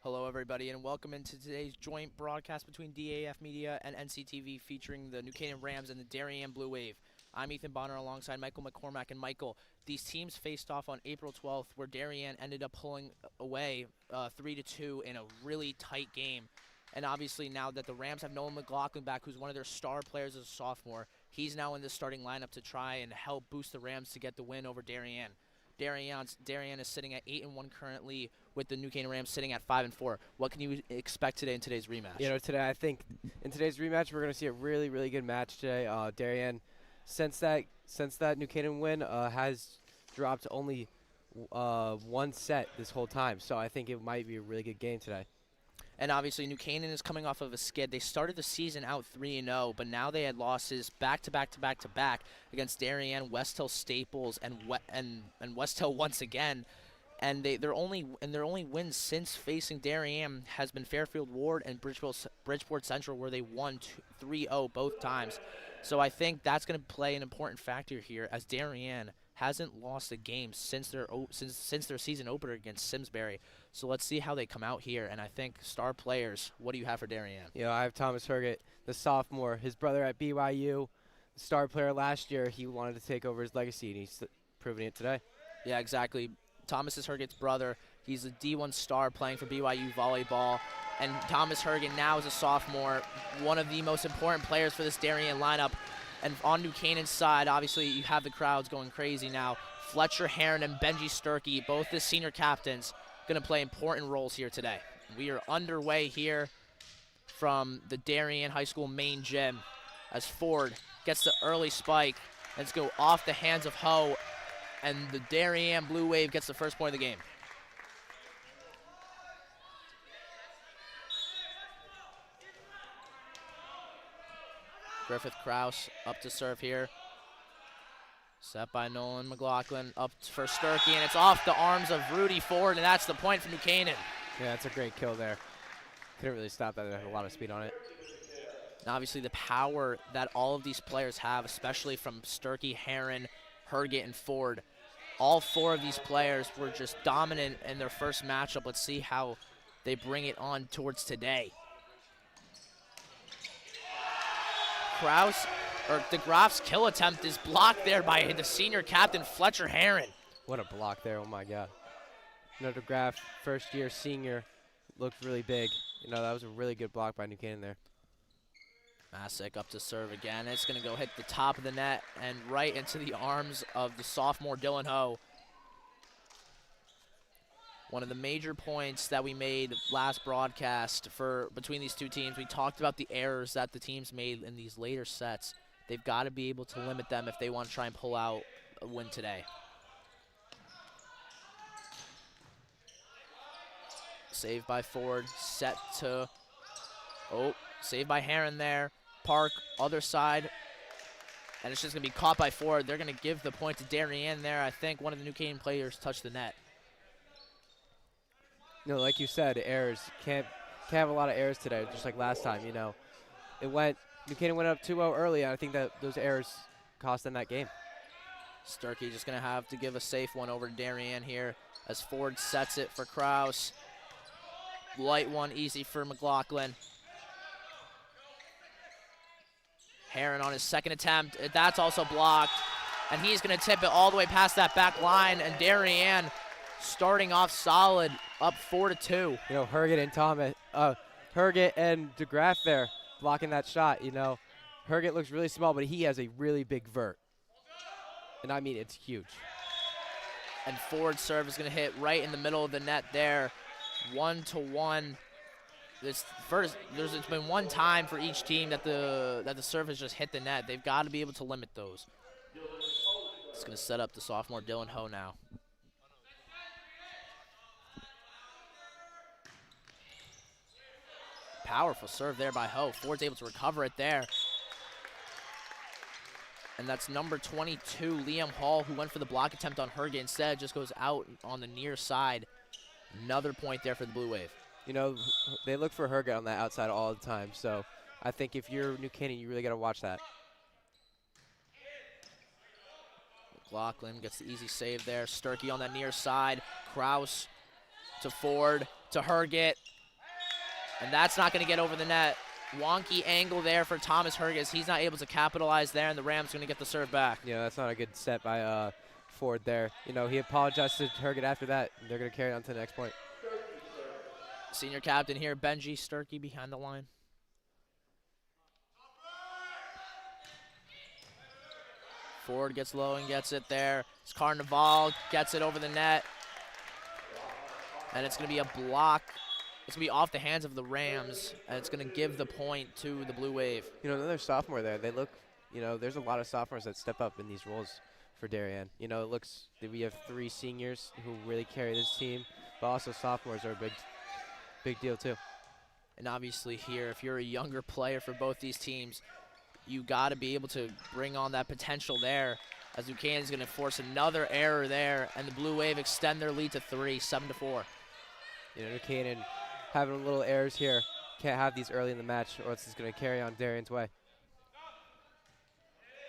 Hello, everybody, and welcome into today's joint broadcast between DAF Media and NCTV featuring the New Canaan Rams and the Darien Blue Wave. I'm Ethan Bonner alongside Michael McCormack. And Michael, these teams faced off on April 12th, where Darien ended up pulling away 3-2 in a really tight game. And obviously, now that the Rams have Nolan McLaughlin back, who's one of their star players as a sophomore, he's now in the starting lineup to try and help boost the Rams to get the win over Darien. Darien is sitting at 8-1 currently, with the New Canaan Rams sitting at 5-4. What can you expect today in today's rematch? Today I think in today's rematch we're going to see a really, really good match today. Darien, since that New Canaan win, has dropped only one set this whole time. So I think it might be a really good game today. And obviously, New Canaan is coming off of a skid. They started the season out 3-0, but now they had losses back-to-back against Darien, West Hill Staples, and West Hill once again. And their only wins since facing Darien has been Fairfield Ward and Bridgeport Central, where they won 3-0 both times. So I think that's going to play an important factor here, as Darien hasn't lost a game since their season opener against Simsbury. So let's see how they come out here. And I think star players, what do you have for Darien? I have Thomas Herget, the sophomore, his brother at BYU, star player last year. He wanted to take over his legacy, and he's proving it today. Yeah, exactly. Thomas is Herget's brother. He's a D1 star playing for BYU volleyball. And Thomas Herget now is a sophomore, one of the most important players for this Darien lineup. And on New Canaan's side, obviously, you have the crowds going crazy now. Fletcher Heron and Benji Sturkey, both the senior captains, going to play important roles here today. We are underway here from the Darien High School main gym as Ford gets the early spike. Let's go off the hands of Ho, and the Darien Blue Wave gets the first point of the game. Griffith Kraus up to serve here. Set by Nolan McLaughlin, up for Sturkey, and it's off the arms of Rudy Ford, and that's the point for New Canaan. Yeah, that's a great kill there. Couldn't really stop that. It had a lot of speed on it. And obviously the power that all of these players have, especially from Sturkey, Heron, Herget, and Ford. All four of these players were just dominant in their first matchup. Let's see how they bring it on towards today. DeGraff's kill attempt is blocked there by the senior captain, Fletcher Heron. What a block there, oh my God. DeGraff, first year senior, looked really big. That was a really good block by New Canaan there. Masick up to serve again. It's going to go hit the top of the net and right into the arms of the sophomore Dylan Ho. One of the major points that we made last broadcast between these two teams, we talked about the errors that the teams made in these later sets. They've got to be able to limit them if they want to try and pull out a win today. Save by Ford, set to, save by Heron there. Park, other side, and it's just going to be caught by Ford. They're going to give the point to Darien there. I think one of the New Canaan players touched the net. Like you said, errors. Can't have a lot of errors today, just like last time, New Canaan went up 2-0 early, and I think that those errors cost them that game. Sturkey just going to have to give a safe one over to Darien here as Ford sets it for Kraus. Light one, easy for McLaughlin. Heron on his second attempt. That's also blocked, and he's going to tip it all the way past that back line, and Darien starting off solid, up 4-2. Herget and DeGraff there blocking that shot. Herget looks really small, but he has a really big vert. And I mean, it's huge. And Ford's serve is going to hit right in the middle of the net there. 1-1. It's been one time for each team that the serve has just hit the net. They've got to be able to limit those. It's going to set up the sophomore Dylan Ho now. Powerful serve there by Ho. Ford's able to recover it there. And that's number 22, Liam Hall, who went for the block attempt on Herget. Instead, just goes out on the near side. Another point there for the Blue Wave. They look for Herget on that outside all the time. So I think if you're New Canaan, you really got to watch that. McLaughlin gets the easy save there. Sturkey on that near side. Kraus to Ford to Herget. And that's not going to get over the net. Wonky angle there for Thomas Herges. He's not able to capitalize there, and the Rams going to get the serve back. Yeah, that's not a good set by Ford there. You know, he apologized to Herget after that. They're going to carry on to the next point. Senior captain here, Benji Sturkey behind the line. Ford gets low and gets it there. It's Carnival, gets it over the net. And it's going to be a block. It's going to be off the hands of the Rams, and it's going to give the point to the Blue Wave. You know, another sophomore there. They look, you know, there's a lot of sophomores that step up in these roles for Darien. You know, it looks that we have 3 seniors who really carry this team, but also sophomores are a big deal too. And obviously here, if you're a younger player for both these teams, you got to be able to bring on that potential there, as Buchanan is going to force another error there, and the Blue Wave extend their lead to 3, 7-4. You know, Canaan having little errors here. Can't have these early in the match, or else it's going to carry on Darien's way.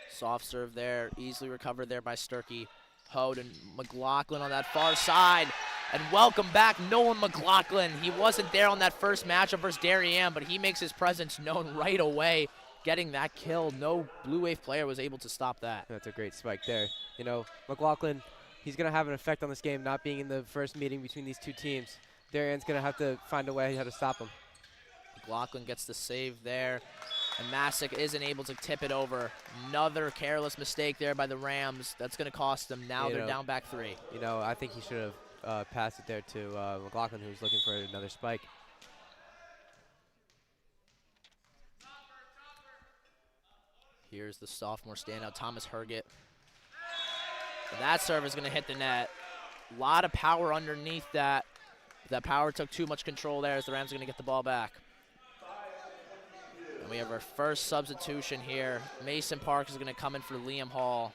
Soft serve there, easily recovered there by Sturkey. Hode and McLaughlin on that far side. And welcome back, Nolan McLaughlin. He wasn't there on that first matchup versus Darien, but he makes his presence known right away, getting that kill. No Blue Wave player was able to stop that. That's a great spike there. You know, McLaughlin, he's going to have an effect on this game, not being in the first meeting between these two teams. Darien's going to have to find a way how to stop him. McLaughlin gets the save there, and Masick isn't able to tip it over. Another careless mistake there by the Rams. That's going to cost them. Now they're down back 3. You know, I think he should have passed it there to McLaughlin, who was looking for another spike. Here's the sophomore standout, Thomas Herget. And that serve is going to hit the net. A lot of power underneath that. That power took too much control there, as the Rams are going to get the ball back. And we have our first substitution here. Mason Park is going to come in for Liam Hall.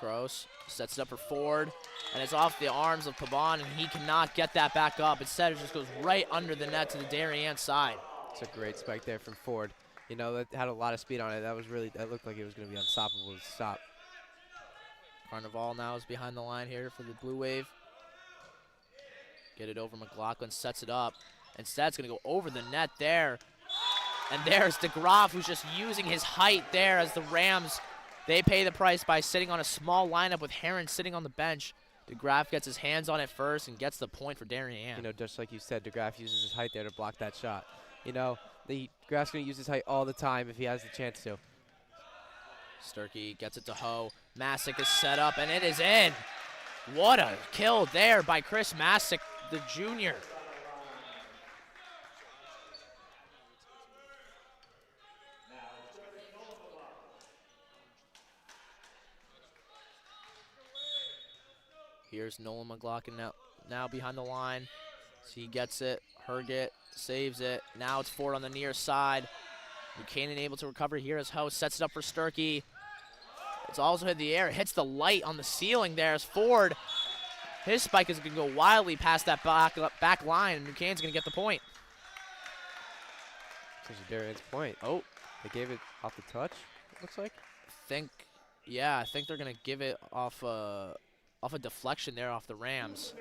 Gross sets it up for Ford, and it's off the arms of Pabon, and he cannot get that back up. Instead, it just goes right under the net to the Darien side. It's a great spike there from Ford. You know, that had a lot of speed on it. That looked like it was going to be unstoppable to stop. Carnival now is behind the line here for the Blue Wave. Get it over. McLaughlin sets it up. Instead, it's going to go over the net there. And there's DeGraff, who's just using his height there, as the Rams, they pay the price by sitting on a small lineup with Heron sitting on the bench. DeGraff gets his hands on it first and gets the point for Darien. You know, just like you said, DeGraff uses his height there to block that shot. You know, DeGraff's going to use his height all the time if he has the chance to. Sturkey gets it to Ho. Masick is set up, and it is in. What a kill there by Chris Masick, the junior. Here's Nolan McLaughlin now behind the line. So he gets it. Herget saves it. Now it's Ford on the near side. Buchanan able to recover here as Ho sets it up for Sturkey. It's also hit the air. It hits the light on the ceiling there as Ford. His spike is going to go wildly past that back line, and Buchanan's going to get the point. This is Darien's point. Oh, they gave it off the touch, it looks like. I think they're going to give it off a deflection there off the Rams.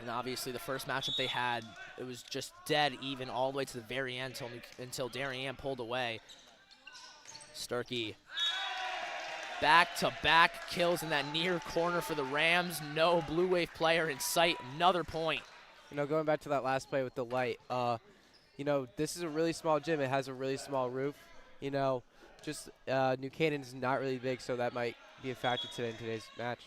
And obviously the first matchup they had, it was just dead even all the way to the very end until Darien pulled away. Sturkey, back-to-back kills in that near corner for the Rams. No Blue Wave player in sight. Another point. You know, going back to that last play with the light, you know, this is a really small gym. It has a really small roof. You know, just New Canaan's not really big, so that might be a factor today in today's match.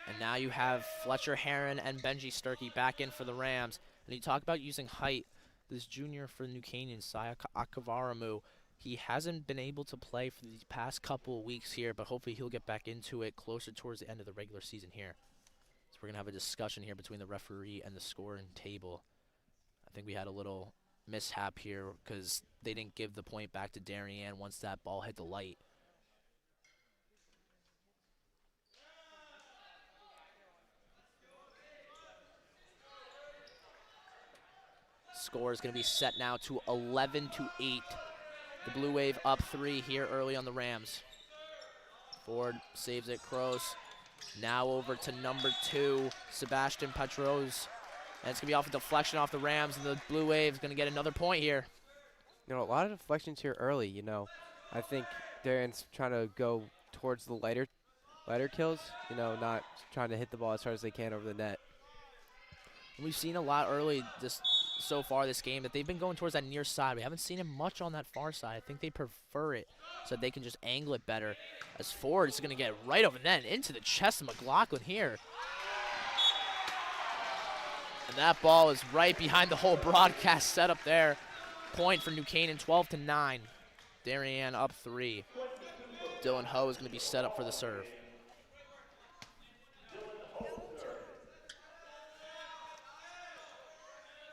And now you have Fletcher Heron and Benji Sturkey back in for the Rams. And you talk about using height. This junior for New Canaan, Saya Akavaramu, he hasn't been able to play for these past couple of weeks here, but hopefully he'll get back into it closer towards the end of the regular season here. So we're going to have a discussion here between the referee and the scoring table. I think we had a little mishap here because they didn't give the point back to Darien once that ball hit the light. score is going to be set now to 11-8. The Blue Wave up 3 here early on the Rams. Ford saves it, Kroos. Now over to number 2, Sebastian Patros. And it's going to be off a deflection off the Rams, and the Blue Wave is going to get another point here. You know, a lot of deflections here early, you know. I think Darien's trying to go towards the lighter kills, you know, not trying to hit the ball as hard as they can over the net. We've seen a lot early so far this game that they've been going towards that near side. We haven't seen him much on that far side. I think they prefer it so they can just angle it better. As Ford is going to get right over the net into the chest of McLaughlin here. And that ball is right behind the whole broadcast setup there. Point for New Canaan, 12-9. Darien up 3. Dylan Ho is going to be set up for the serve.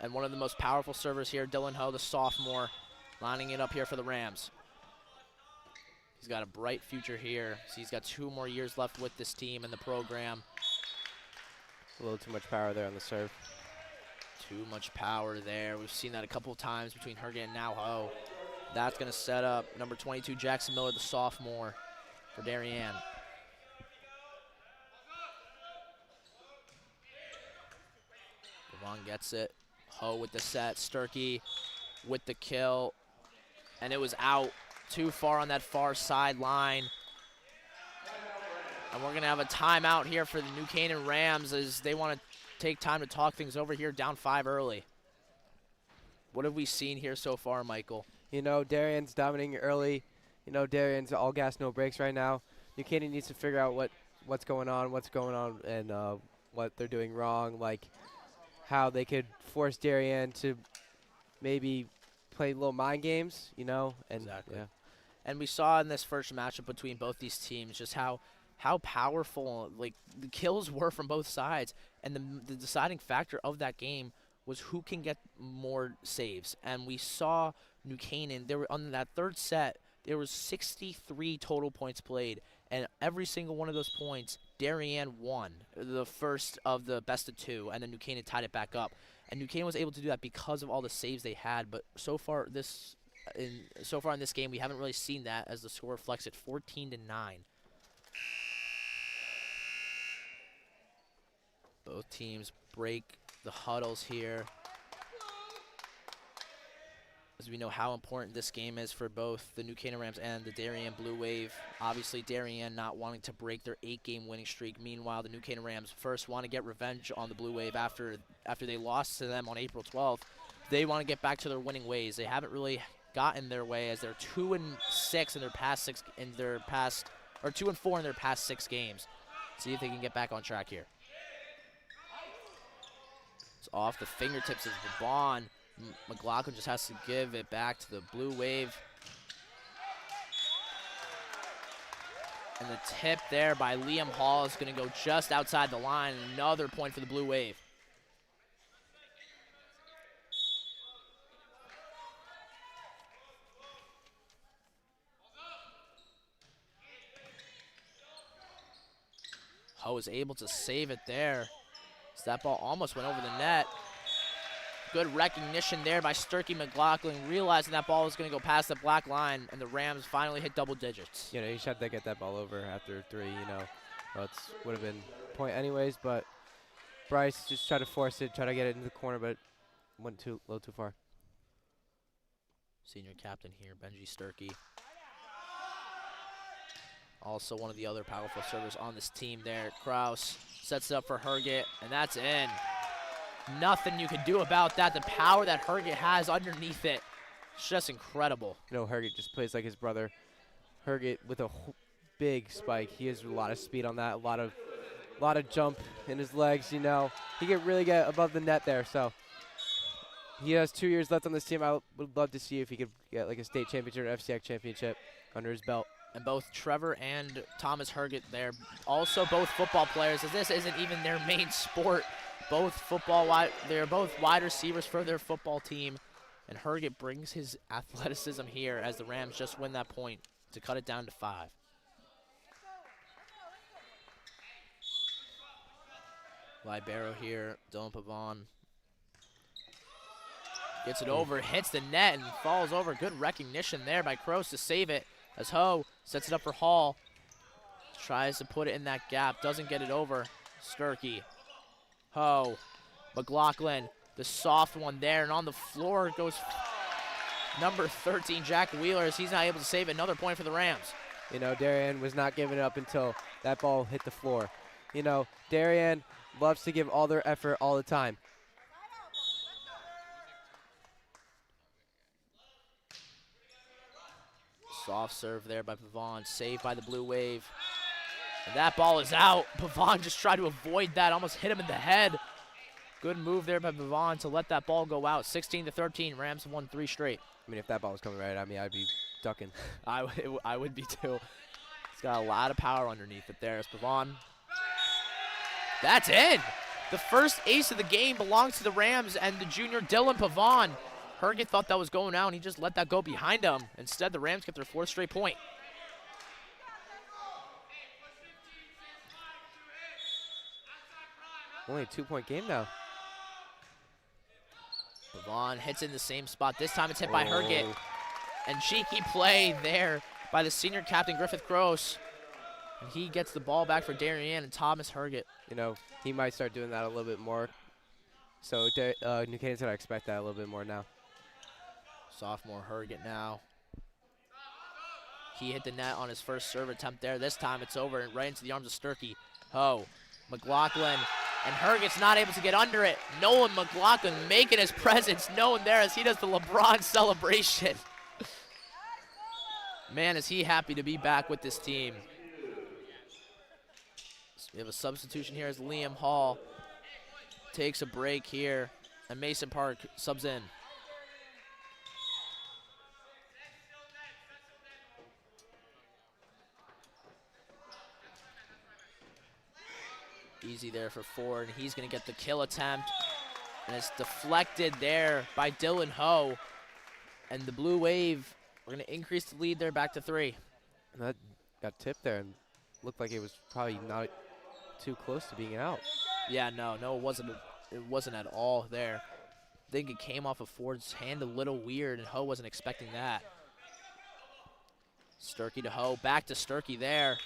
And one of the most powerful servers here, Dylan Ho, the sophomore, lining it up here for the Rams. He's got a bright future here. So he's got 2 more years left with this team and the program. A little too much power there on the serve. Too much power there. We've seen that a couple of times between Herget and now Ho. That's going to set up number 22, Jackson Miller, the sophomore, for Darien. Devon gets it. Ho with the set. Sturkey with the kill. And it was out too far on that far sideline. And we're going to have a timeout here for the New Canaan Rams as they want to take time to talk things over here, down 5 early. What have we seen here so far, Michael? You know, Darien's dominating early. You know, Darien's all gas, no brakes right now. New Canaan needs to figure out what's going on, and what they're doing wrong, like how they could force Darien to maybe play little mind games, you know. And exactly. Yeah. And we saw in this first matchup between both these teams just how powerful like the kills were from both sides, and the deciding factor of that game was who can get more saves. And we saw New Canaan, there were on that third set, there was 63 total points played, and every single one of those points, Darien won the first of the best of 2, and then New Canaan tied it back up. And New Canaan was able to do that because of all the saves they had, but so far in this game, we haven't really seen that, as the score reflects it, 14-9. Both teams break the huddles here, as we know how important this game is for both the New Canaan Rams and the Darien Blue Wave. Obviously, Darien not wanting to break their 8-game winning streak. Meanwhile, the New Canaan Rams first want to get revenge on the Blue Wave after they lost to them on April 12th. They want to get back to their winning ways. They haven't really gotten their way, as they're 2-6 in their past 2-4 in their past 6 games. See if they can get back on track here. It's off the fingertips of Vaughn. McLaughlin just has to give it back to the Blue Wave. And the tip there by Liam Hall is going to go just outside the line. Another point for the Blue Wave. Ho is able to save it there. So that ball almost went over the net. Good recognition there by Sturkey McLaughlin, realizing that ball was going to go past the black line, and the Rams finally hit double digits. You know, you just had to get that ball over after 3, you know. Well, it would have been a point anyways, but Bryce just tried to force it, try to get it into the corner, but went a little too far. Senior captain here, Benji Sturkey. Also one of the other powerful servers on this team there. Kraus sets it up for Herget, and that's in. Nothing you can do about that. The power that Herget has underneath it, it's just incredible. You know, Herget just plays like his brother. Herget with a big spike. He has a lot of speed on that, a lot of jump in his legs, you know. He can really get above the net there, so he has 2 years left on this team. I would love to see if he could get like a state championship or FCX championship under his belt. And both Trevor and Thomas Herget, they're also both football players, as this isn't even their main sport. They're both wide receivers for their football team. And Herget brings his athleticism here as the Rams just win that point to cut it down to 5. Libero here, Dylan Pavon Gets it over, hits the net, and falls over. Good recognition there by Kroos to save it as Ho sets it up for Hall. Tries to put it in that gap, doesn't get it over. Sturkey. Ho. McLaughlin, the soft one there, and on the floor goes number 13, Jack Wheeler, as he's not able to save it. Another point for the Rams. You know, Darien was not giving up until that ball hit the floor. You know, Darien loves to give all their effort all the time. Soft serve there by Pavon, saved by the Blue Wave. And that ball is out. Pavon just tried to avoid that, almost hit him in the head. Good move there by Pavon to let that ball go out. 16-13, Rams have won 3 straight. I mean, if that ball was coming right at me, I'd be ducking. I would be too. He's got a lot of power underneath it there as Pavon. That's in. The first ace of the game belongs to the Rams and the junior Dylan Pavon. Herget thought that was going out, and he just let that go behind him. Instead, the Rams get their 4th straight point. Only a 2-point game now. Pavon hits in the same spot. This time it's hit by Herget. And cheeky play there by the senior captain, Griffith Gross. And he gets the ball back for Darien and Thomas Herget. You know, he might start doing that a little bit more. So New Canaan's going to expect that a little bit more now. Sophomore Herget now. He hit the net on his first serve attempt there. This time it's over and right into the arms of Sturkey. Ho, McLaughlin, and Herget's not able to get under it. Nolan McLaughlin making his presence known there as he does the LeBron celebration. Man, is he happy to be back with this team. So we have a substitution here as Liam Hall takes a break here, and Mason Park subs in. Easy there for Ford, and he's going to get the kill attempt. And it's deflected there by Dylan Ho. And the Blue Wave, we're going to increase the lead there back to 3. And that got tipped there and looked like it was probably not too close to being out. Yeah, no, it wasn't at all there. I think it came off of Ford's hand a little weird, and Ho wasn't expecting that. Sturkey to Ho, back to Sturkey there.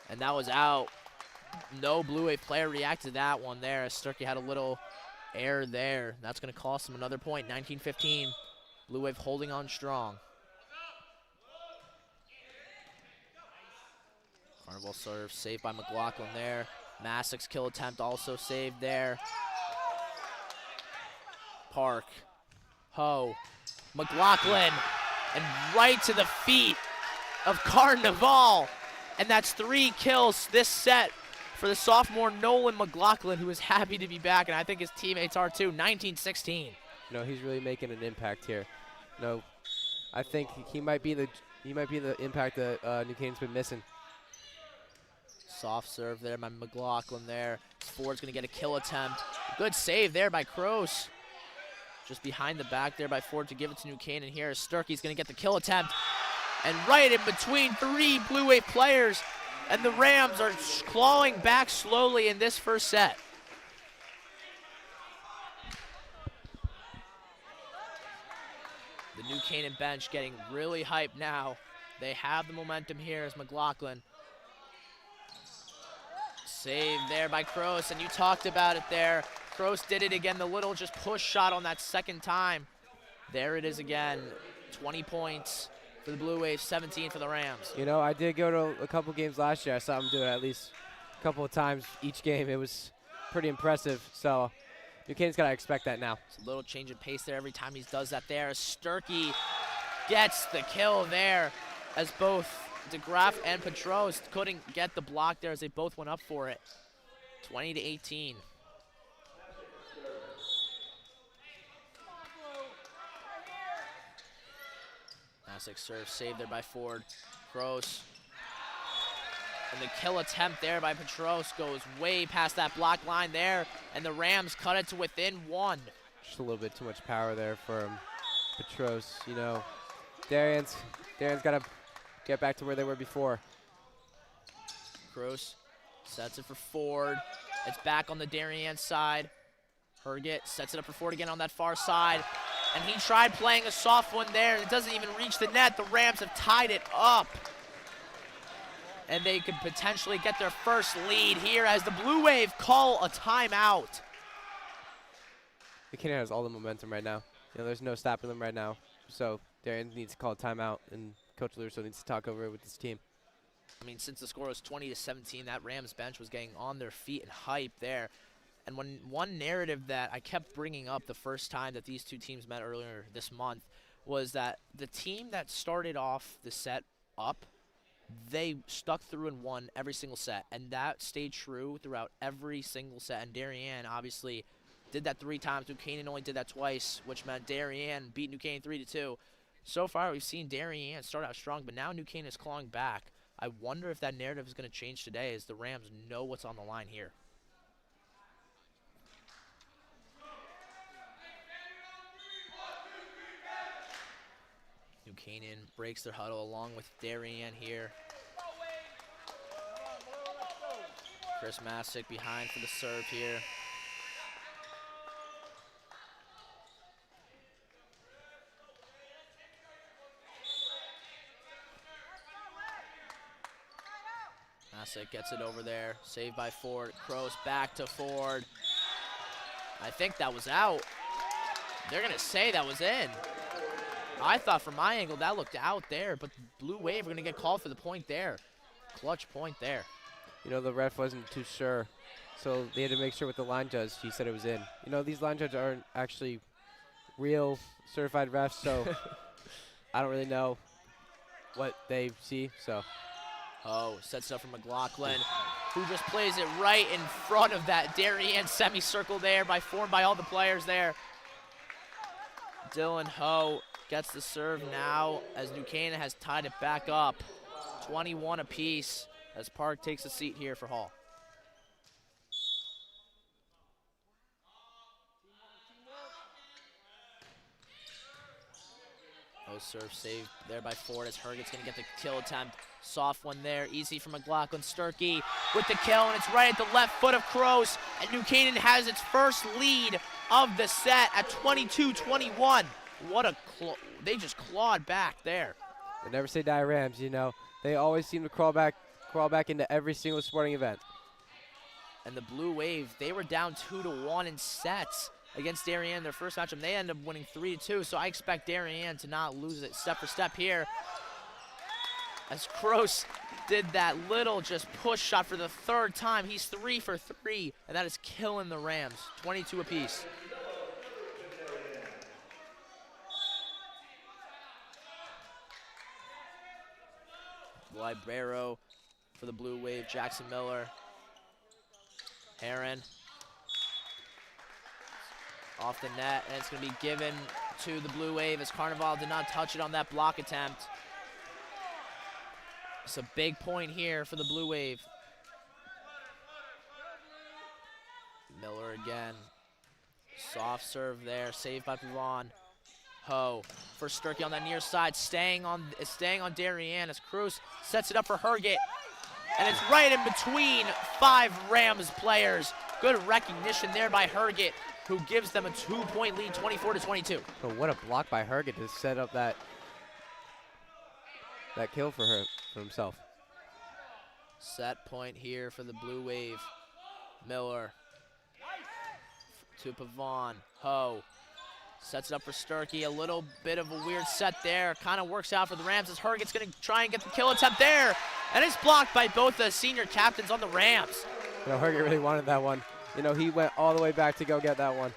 And that was out. No Blue Wave player reacted to that one there. Sturkey had a little error there. That's going to cost him another point. 19-15. Blue Wave holding on strong. Carnival serve saved by McLaughlin there. Massick's kill attempt also saved there. Park. Ho. McLaughlin. And right to the feet of Carnival. And that's 3 kills this set for the sophomore Nolan McLaughlin, who is happy to be back, and I think his teammates are too. 19-16. No, he's really making an impact here. No, I think he might be the impact that New Canaan's been missing. Soft serve there by McLaughlin there. Ford's going to get a kill attempt. Good save there by Kroos. Just behind the back there by Ford to give it to New Canaan here. Sturkey's going to get the kill attempt. And right in between 3 Blue Wave players, and the Rams are clawing back slowly in this first set. The New Canaan bench getting really hyped now. They have the momentum here as McLaughlin. Save there by Kroos, and you talked about it there. Kroos did it again, the little just push shot on that second time. There it is again, 20 points for the Blue Wave, 17 for the Rams. You know, I did go to a couple games last year. I saw him do it at least a couple of times each game. It was pretty impressive. So New Canaan's got to expect that now. It's a little change of pace there every time he does that there. Sturkey gets the kill there as both DeGraff and Petros couldn't get the block there as they both went up for it. 20-18. Massick serve saved there by Ford. Kroos. And the kill attempt there by Petros goes way past that block line there. And the Rams cut it to within 1. Just a little bit too much power there for Petros. You know, Darien's got to get back to where they were before. Kroos sets it for Ford. It's back on the Darien side. Herget sets it up for Ford again on that far side. And he tried playing a soft one there. It doesn't even reach the net. The Rams have tied it up. And they could potentially get their first lead here as the Blue Wave call a timeout. The Canaan has all the momentum right now. There's no stopping them right now. So Darien needs to call a timeout, and Coach Luerso needs to talk over it with his team. I mean, since the score was 20-17, that Rams bench was getting on their feet and hype there. And one narrative that I kept bringing up the first time that these two teams met earlier this month was that the team that started off the set up, they stuck through and won every single set. And that stayed true throughout every single set. And Darien obviously did that 3 times. New Canaan only did that twice, which meant Darien beat New Canaan 3-2. So far, we've seen Darien start out strong, but now New Canaan is clawing back. I wonder if that narrative is going to change today as the Rams know what's on the line here. New Canaan breaks their huddle along with Darien here. Chris Masick behind for the serve here. Masick gets it over there. Saved by Ford. Kroos back to Ford. I think that was out. They're going to say that was in. I thought from my angle that looked out there, but Blue Wave are going to get called for the point there. Clutch point there. The ref wasn't too sure, so they had to make sure with the line judge. He said it was in. These line judges aren't actually real certified refs, so I don't really know what they see. So, sets it up for McLaughlin, who just plays it right in front of that Darien semicircle there, formed by all the players there. Dylan Ho gets the serve now as New Canaan has tied it back up. 21 apiece as Park takes a seat here for Hall. Serve saved there by Ford as Herget's going to get the kill attempt. Soft one there, easy for McLaughlin. Sturkey with the kill, and it's right at the left foot of Kroos. And New Canaan has its first lead of the set at 22-21. They just clawed back there. They never say die Rams, They always seem to crawl back into every single sporting event. And the Blue Wave, they were down 2-1 in sets against Darien, their first matchup. They ended up winning 3-2, so I expect Darien to not lose it step for step here. As Kroos did that little just push shot for the 3rd time. He's 3 for 3, and that is killing the Rams. 22 apiece. Libero for the Blue Wave, Jackson Miller. Heron off the net, and it's going to be given to the Blue Wave as Carnival did not touch it on that block attempt. It's a big point here for the Blue Wave. Miller again. Soft serve there, saved by Pavon. Ho for Sturkey on that near side, staying on Darien as Cruz sets it up for Herget. And it's right in between 5 Rams players. Good recognition there by Herget, who gives them a 2-point lead, 24-22. Oh, what a block by Herget to set up that kill for himself. Set point here for the Blue Wave. Miller to Pavon. Ho sets it up for Sturkey. A little bit of a weird set there. Kind of works out for the Rams as Herget's going to try and get the kill attempt there. And it's blocked by both the senior captains on the Rams. Herget really wanted that one. He went all the way back to go get that one.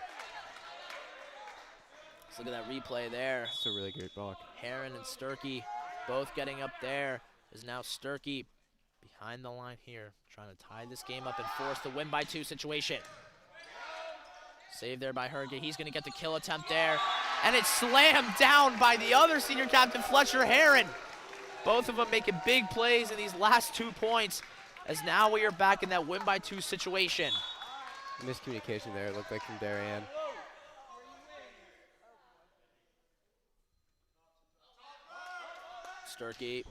Let's look at that replay there. It's a really great block. Heron and Sturkey both getting up there. Is now Sturkey behind the line here, trying to tie this game up and force the win by 2 situation. Saved there by Herget. He's going to get the kill attempt there. And it's slammed down by the other senior captain, Fletcher Heron. Both of them making big plays in these last 2 points, as now we are back in that win by 2 situation. Miscommunication there, it looked like from Darien. Sturkey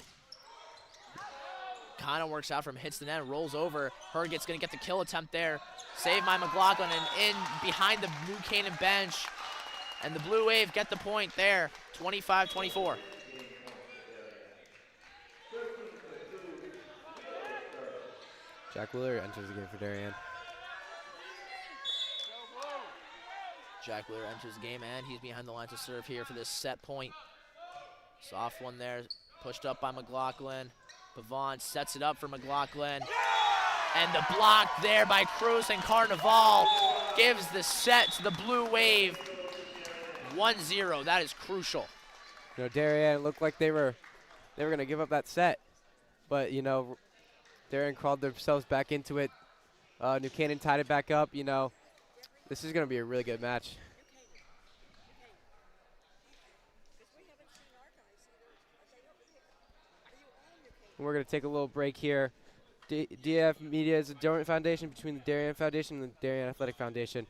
kind of works out from hits the net, rolls over. Herget's going to get the kill attempt there. Saved by McLaughlin and in behind the New Canaan bench. And the Blue Wave get the point there, 25-24. Jack Wheeler enters the game for Darien. Jack Wheeler enters the game, and he's behind the line to serve here for this set point. Soft one there, pushed up by McLaughlin. Pavon sets it up for McLaughlin. And the block there by Cruz and Carnival gives the set to the Blue Wave. 1-0, that is crucial. You know, Darien looked like they were going to give up that set. But, you know, Darien crawled themselves back into it. New Canaan tied it back up. You know, this is going to be a really good match. We're going to take a little break here. DAF Media is a joint foundation between the Darien Foundation and the Darien Athletic Foundation.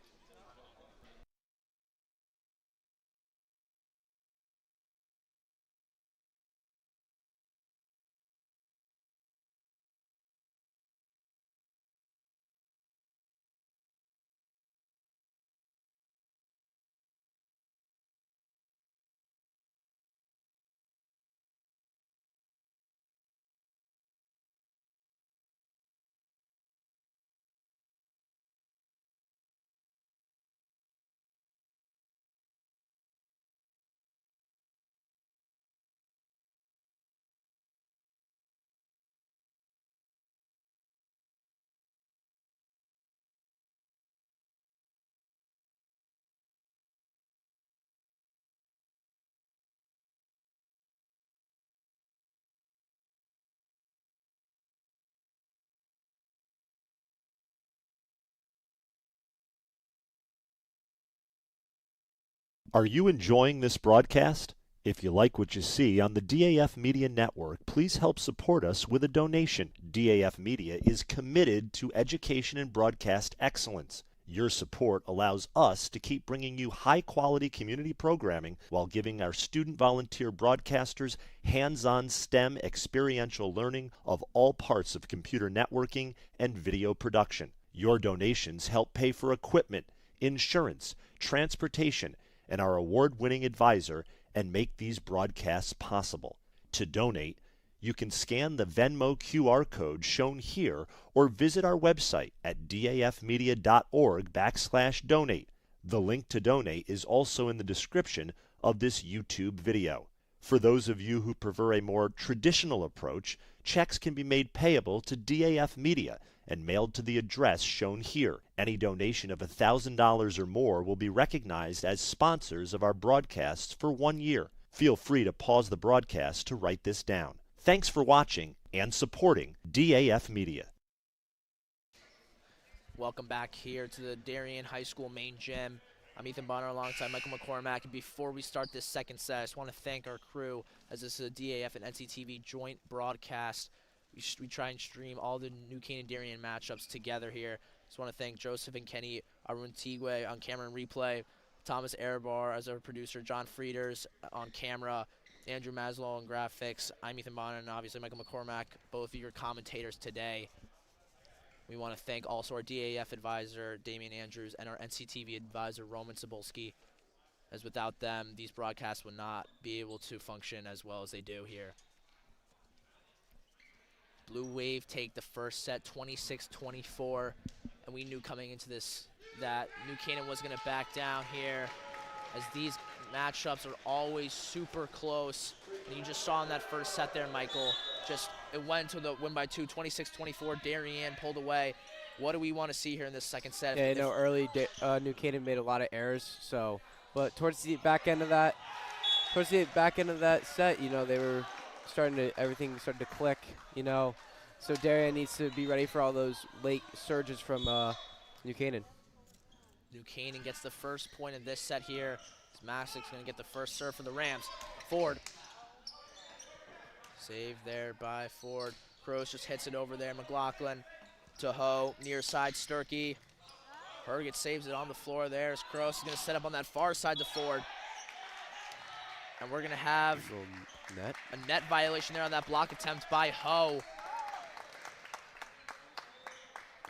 Are you enjoying this broadcast? If you like what you see on the DAF Media Network, please help support us with a donation. DAF Media is committed to education and broadcast excellence. Your support allows us to keep bringing you high-quality community programming while giving our student volunteer broadcasters hands-on STEM experiential learning of all parts of computer networking and video production. Your donations help pay for equipment, insurance, transportation, and our award-winning advisor, and make these broadcasts possible. To donate, you can scan the Venmo QR code shown here or visit our website at dafmedia.org/donate. The link to donate is also in the description of this YouTube video. For those of you who prefer a more traditional approach, checks can be made payable to DAF Media and mailed to the address shown here. Any donation of $1,000 or more will be recognized as sponsors of our broadcasts for 1 year. Feel free to pause the broadcast to write this down. Thanks for watching and supporting DAF Media. Welcome back here to the Darien High School main gym. I'm Ethan Bonner alongside Michael McCormack. And before we start this second set, I just want to thank our crew, as this is a DAF and NCTV joint broadcast. We try and stream all the New Canaan Darien matchups together here. Just want to thank Joseph and Kenny Aruntigwe on camera and replay, Thomas Erebar as our producer, John Frieders on camera, Andrew Maslow on graphics. I'm Ethan Bonner, and obviously Michael McCormack, both of your commentators today. We want to thank also our DAF advisor, Damian Andrews, and our NCTV advisor, Roman Cebulski, as without them, these broadcasts would not be able to function as well as they do here. Blue Wave take the first set 26-24, and we knew coming into this that New Canaan was going to back down here, as these matchups are always super close. And you just saw in that first set there, Michael, it went to the win by 2, 26-24. Darien pulled away. What do we want to see here in this second set? Yeah, you know, early New Canaan made a lot of errors, but towards the back end of that set, you know, they were everything started to click, you know. So Darien needs to be ready for all those late surges from New Canaan. New Canaan gets the first point of this set here. Masik's going to get the first serve for the Rams. Ford. Saved there by Ford. Kroos just hits it over there. McLaughlin to Ho. Near side, Sturkey. Herget saves it on the floor there. As Kroos is going to set up on that far side to Ford. And we're going to have a net violation there on that block attempt by Ho.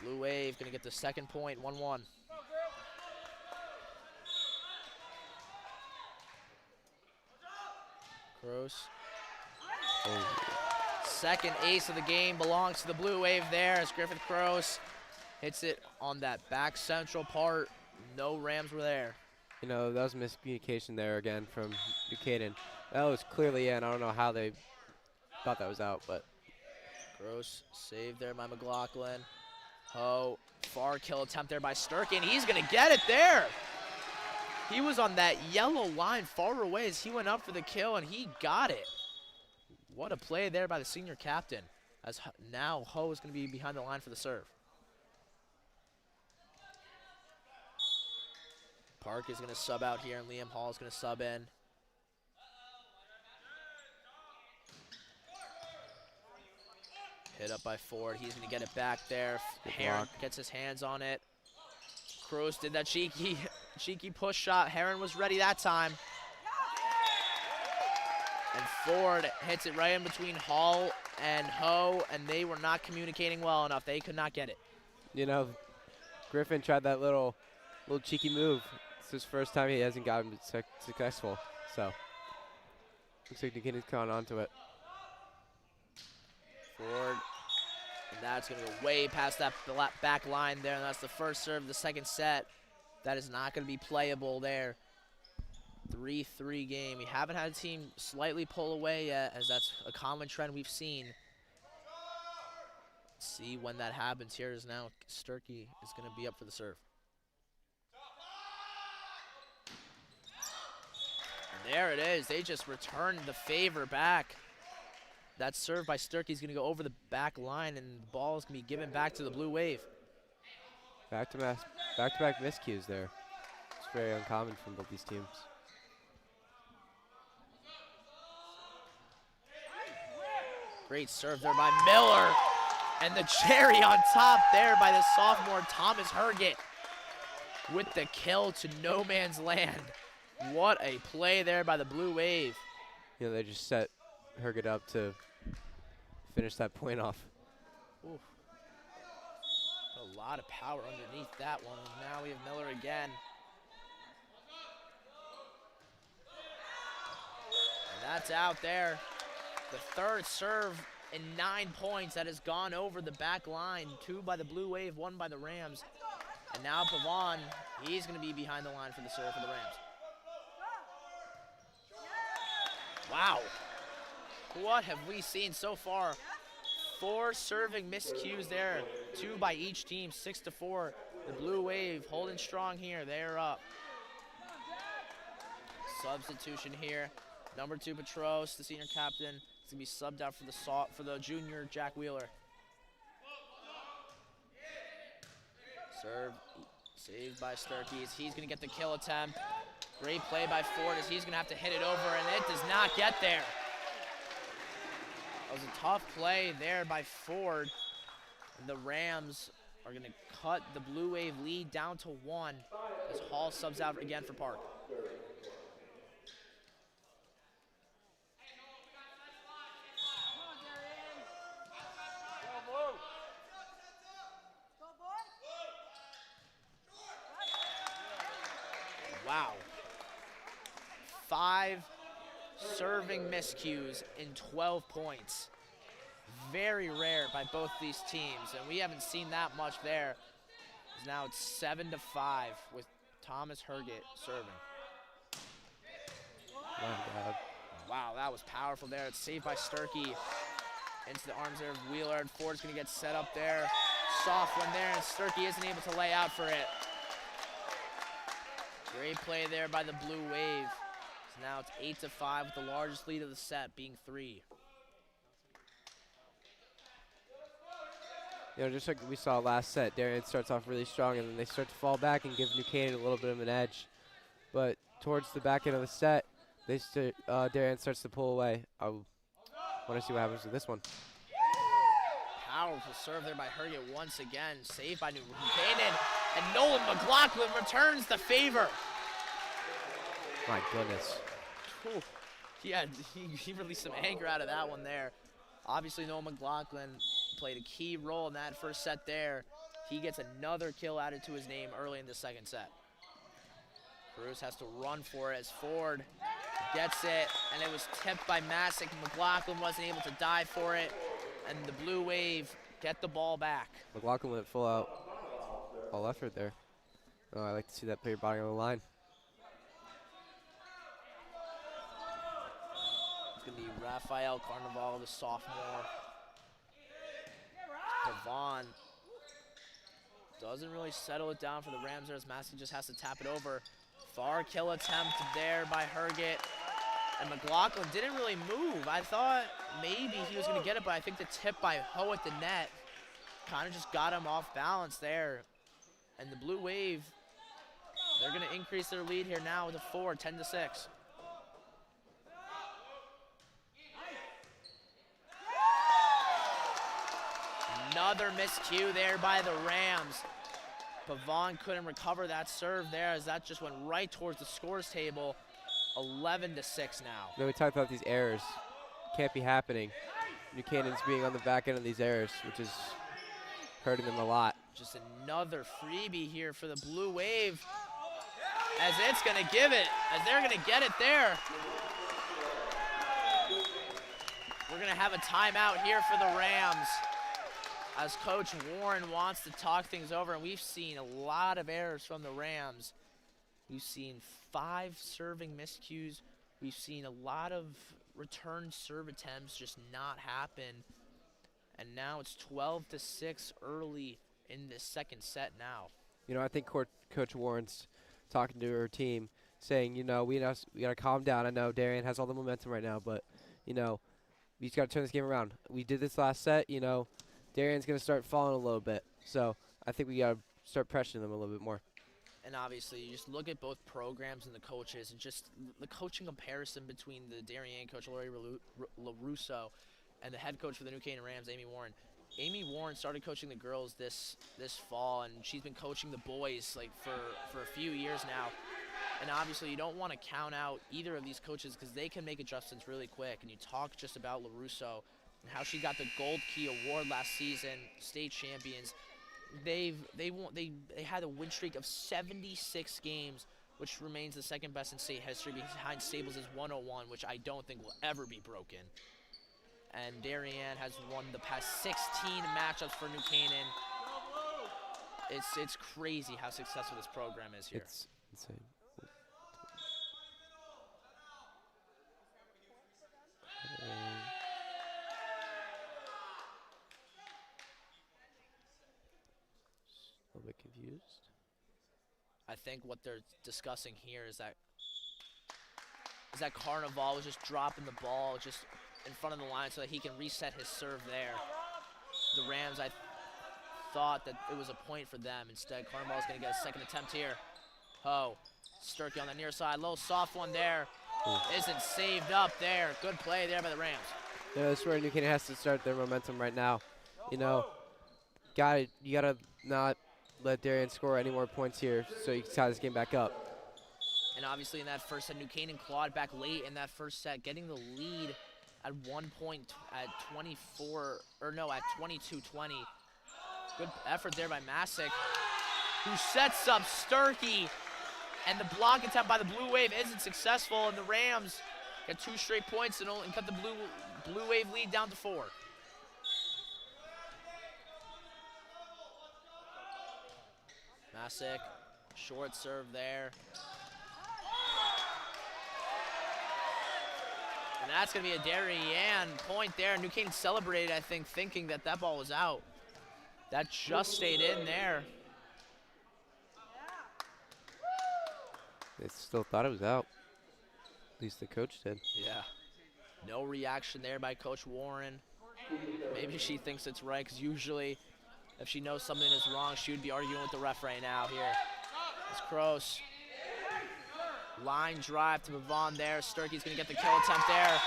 Blue Wave gonna get the second point, 1-1. Gross. Oh. Second ace of the game belongs to the Blue Wave there as Griffith Gross hits it on that back central part. No Rams were there. You know, that was miscommunication there again from Buchanan. That was clearly in. I don't know how they thought that was out, but Gross saved there by McLaughlin. Ho, far kill attempt there by Sturkey, and he's gonna get it there. He was on that yellow line far away as he went up for the kill, and he got it. What a play there by the senior captain, as now Ho is gonna be behind the line for the serve. Park is gonna sub out here, and Liam Hall is gonna sub in. Hit up by Ford. He's going to get it back there. Heron gets his hands on it. Kroos did that cheeky push shot. Heron was ready that time. And Ford hits it right in between Hall and Ho, and they were not communicating well enough. They could not get it. You know, Griffin tried that little cheeky move. It's his first time he hasn't gotten successful. So, looks like Buchanan's gone onto it. Ford, and that's going to go way past that back line there, and that's the first serve of the second set. That is not going to be playable there. 3-3 game. We haven't had a team slightly pull away yet, as that's a common trend we've seen. Let's see when that happens. Here is now Sturkey is going to be up for the serve. And there it is. They just returned the favor back. That serve by Sturkey is going to go over the back line, and the ball is going to be given back to the Blue Wave. Back-to-back miscues there. It's very uncommon from both these teams. Great serve there by Miller. And the cherry on top there by the sophomore Thomas Herget with the kill to no man's land. What a play there by the Blue Wave. You know, they just set Herget up to finish that point off. Ooh. A lot of power underneath that one. Now we have Miller again. And that's out there. The third serve in 9 points that has gone over the back line. 2 by the Blue Wave, 1 by the Rams. And now Pavon, he's going to be behind the line for the serve for the Rams. Wow. What have we seen so far? 4 serving miscues there. 2 by each team, 6-4. The Blue Wave holding strong here. They're up. Substitution here. Number 2, Petros, the senior captain, is going to be subbed out for the junior, Jack Wheeler. Serve saved by Sturkey. He's going to get the kill attempt. Great play by Ford as he's going to have to hit it over, and it does not get there. That was a tough play there by Ford. And the Rams are going to cut the Blue Wave lead down to 1 as Hall subs out again for Park. Wow. 5 serving miscues in 12 points. Very rare by both these teams, and we haven't seen that much there. Now it's 7-5 with Thomas Herget serving. My God. Wow, that was powerful there. It's saved by Sturkey. Into the arms there of Wheeler, and Ford's going to get set up there. Soft one there, and Sturkey isn't able to lay out for it. Great play there by the Blue Wave. So now it's 8-5 with the largest lead of the set being 3. You know, just like we saw last set, Darien starts off really strong, and then they start to fall back and give New Canaan a little bit of an edge. But towards the back end of the set, Darien starts to pull away. I want to see what happens with this one. Powerful serve there by Herget once again. Saved by New Canaan. And Nolan McLaughlin returns the favor. My goodness. Whew. Yeah, he released some anger out of that one there. Obviously, Nolan McLaughlin played a key role in that first set there. He gets another kill added to his name early in the second set. Cruz has to run for it as Ford gets it, and it was tipped by Masick. McLaughlin wasn't able to dive for it, and the Blue Wave get the ball back. McLaughlin went full out, all effort there. Oh, I like to see that player bottom of the line. It's going to be Rafael Carnival, the sophomore. Pavon doesn't really settle it down for the Rams there as Massey just has to tap it over. Far kill attempt there by Herget. And McLaughlin didn't really move. I thought maybe he was going to get it, but I think the tip by Ho at the net kind of just got him off balance there. And the Blue Wave, they're going to increase their lead here now to 4, 10-6. Another miscue there by the Rams. Pavon couldn't recover that serve there as that just went right towards the scores table. 11-6 now. We talked about these errors. Can't be happening. New Canaan's being on the back end of these errors, which is hurting them a lot. Just another freebie here for the Blue Wave. As it's going to give it, as they're going to get it there. We're going to have a timeout here for the Rams, as Coach Warren wants to talk things over, and we've seen a lot of errors from the Rams. We've seen 5 serving miscues. We've seen a lot of return serve attempts just not happen. And now it's 12-6 early in this second set now. You know, I think Coach Warren's talking to her team, saying, you know, we got to calm down. I know Darien has all the momentum right now, but, you know, we just got to turn this game around. We did this last set, you know. Darien's going to start falling a little bit. So I think we got to start pressuring them a little bit more. And obviously, you just look at both programs and the coaches, and just the coaching comparison between the Darien coach, Laurie LaRusso, and the head coach for the New Canaan Rams, Amy Warren. Amy Warren started coaching the girls this fall, and she's been coaching the boys like for a few years now. And obviously, you don't want to count out either of these coaches because they can make adjustments really quick. And you talk just about LaRusso and how she got the Gold Key Award last season, state champions. They had a win streak of 76 games, which remains the second best in state history behind Stables' 101, which I don't think will ever be broken. And Darien has won the past 16 matchups for New Canaan. It's crazy how successful this program is here. It's insane. A little bit confused. I think what they're discussing here is that Carnival was just dropping the ball just in front of the line so that he can reset his serve there. The Rams, I thought that it was a point for them. Instead, Carnival's going to get a second attempt here. Ho, Sturkey on the near side, little soft one there. Isn't saved up there. Good play there by the Rams. Yeah, that's where New Canaan has to start their momentum right now. You know, you gotta not let Darien score any more points here so you can tie this game back up. And obviously in that first set, New Canaan clawed back late in that first set, getting the lead at one point at 22-20. Good effort there by Masick, who sets up Sturkey. And the block attempt by the Blue Wave isn't successful, and the Rams get 2 straight points and cut the Blue Wave lead down to 4. Masick, short serve there. And that's going to be a Darien point there. New Canaan celebrated, I think, thinking that that ball was out. That just stayed in there. They still thought it was out. At least the coach did. Yeah. No reaction there by Coach Warren. Maybe she thinks it's right, because usually if she knows something is wrong, she would be arguing with the ref right now here. It's Kroos. Line drive to move on there. Sturkey's going to get the kill attempt there.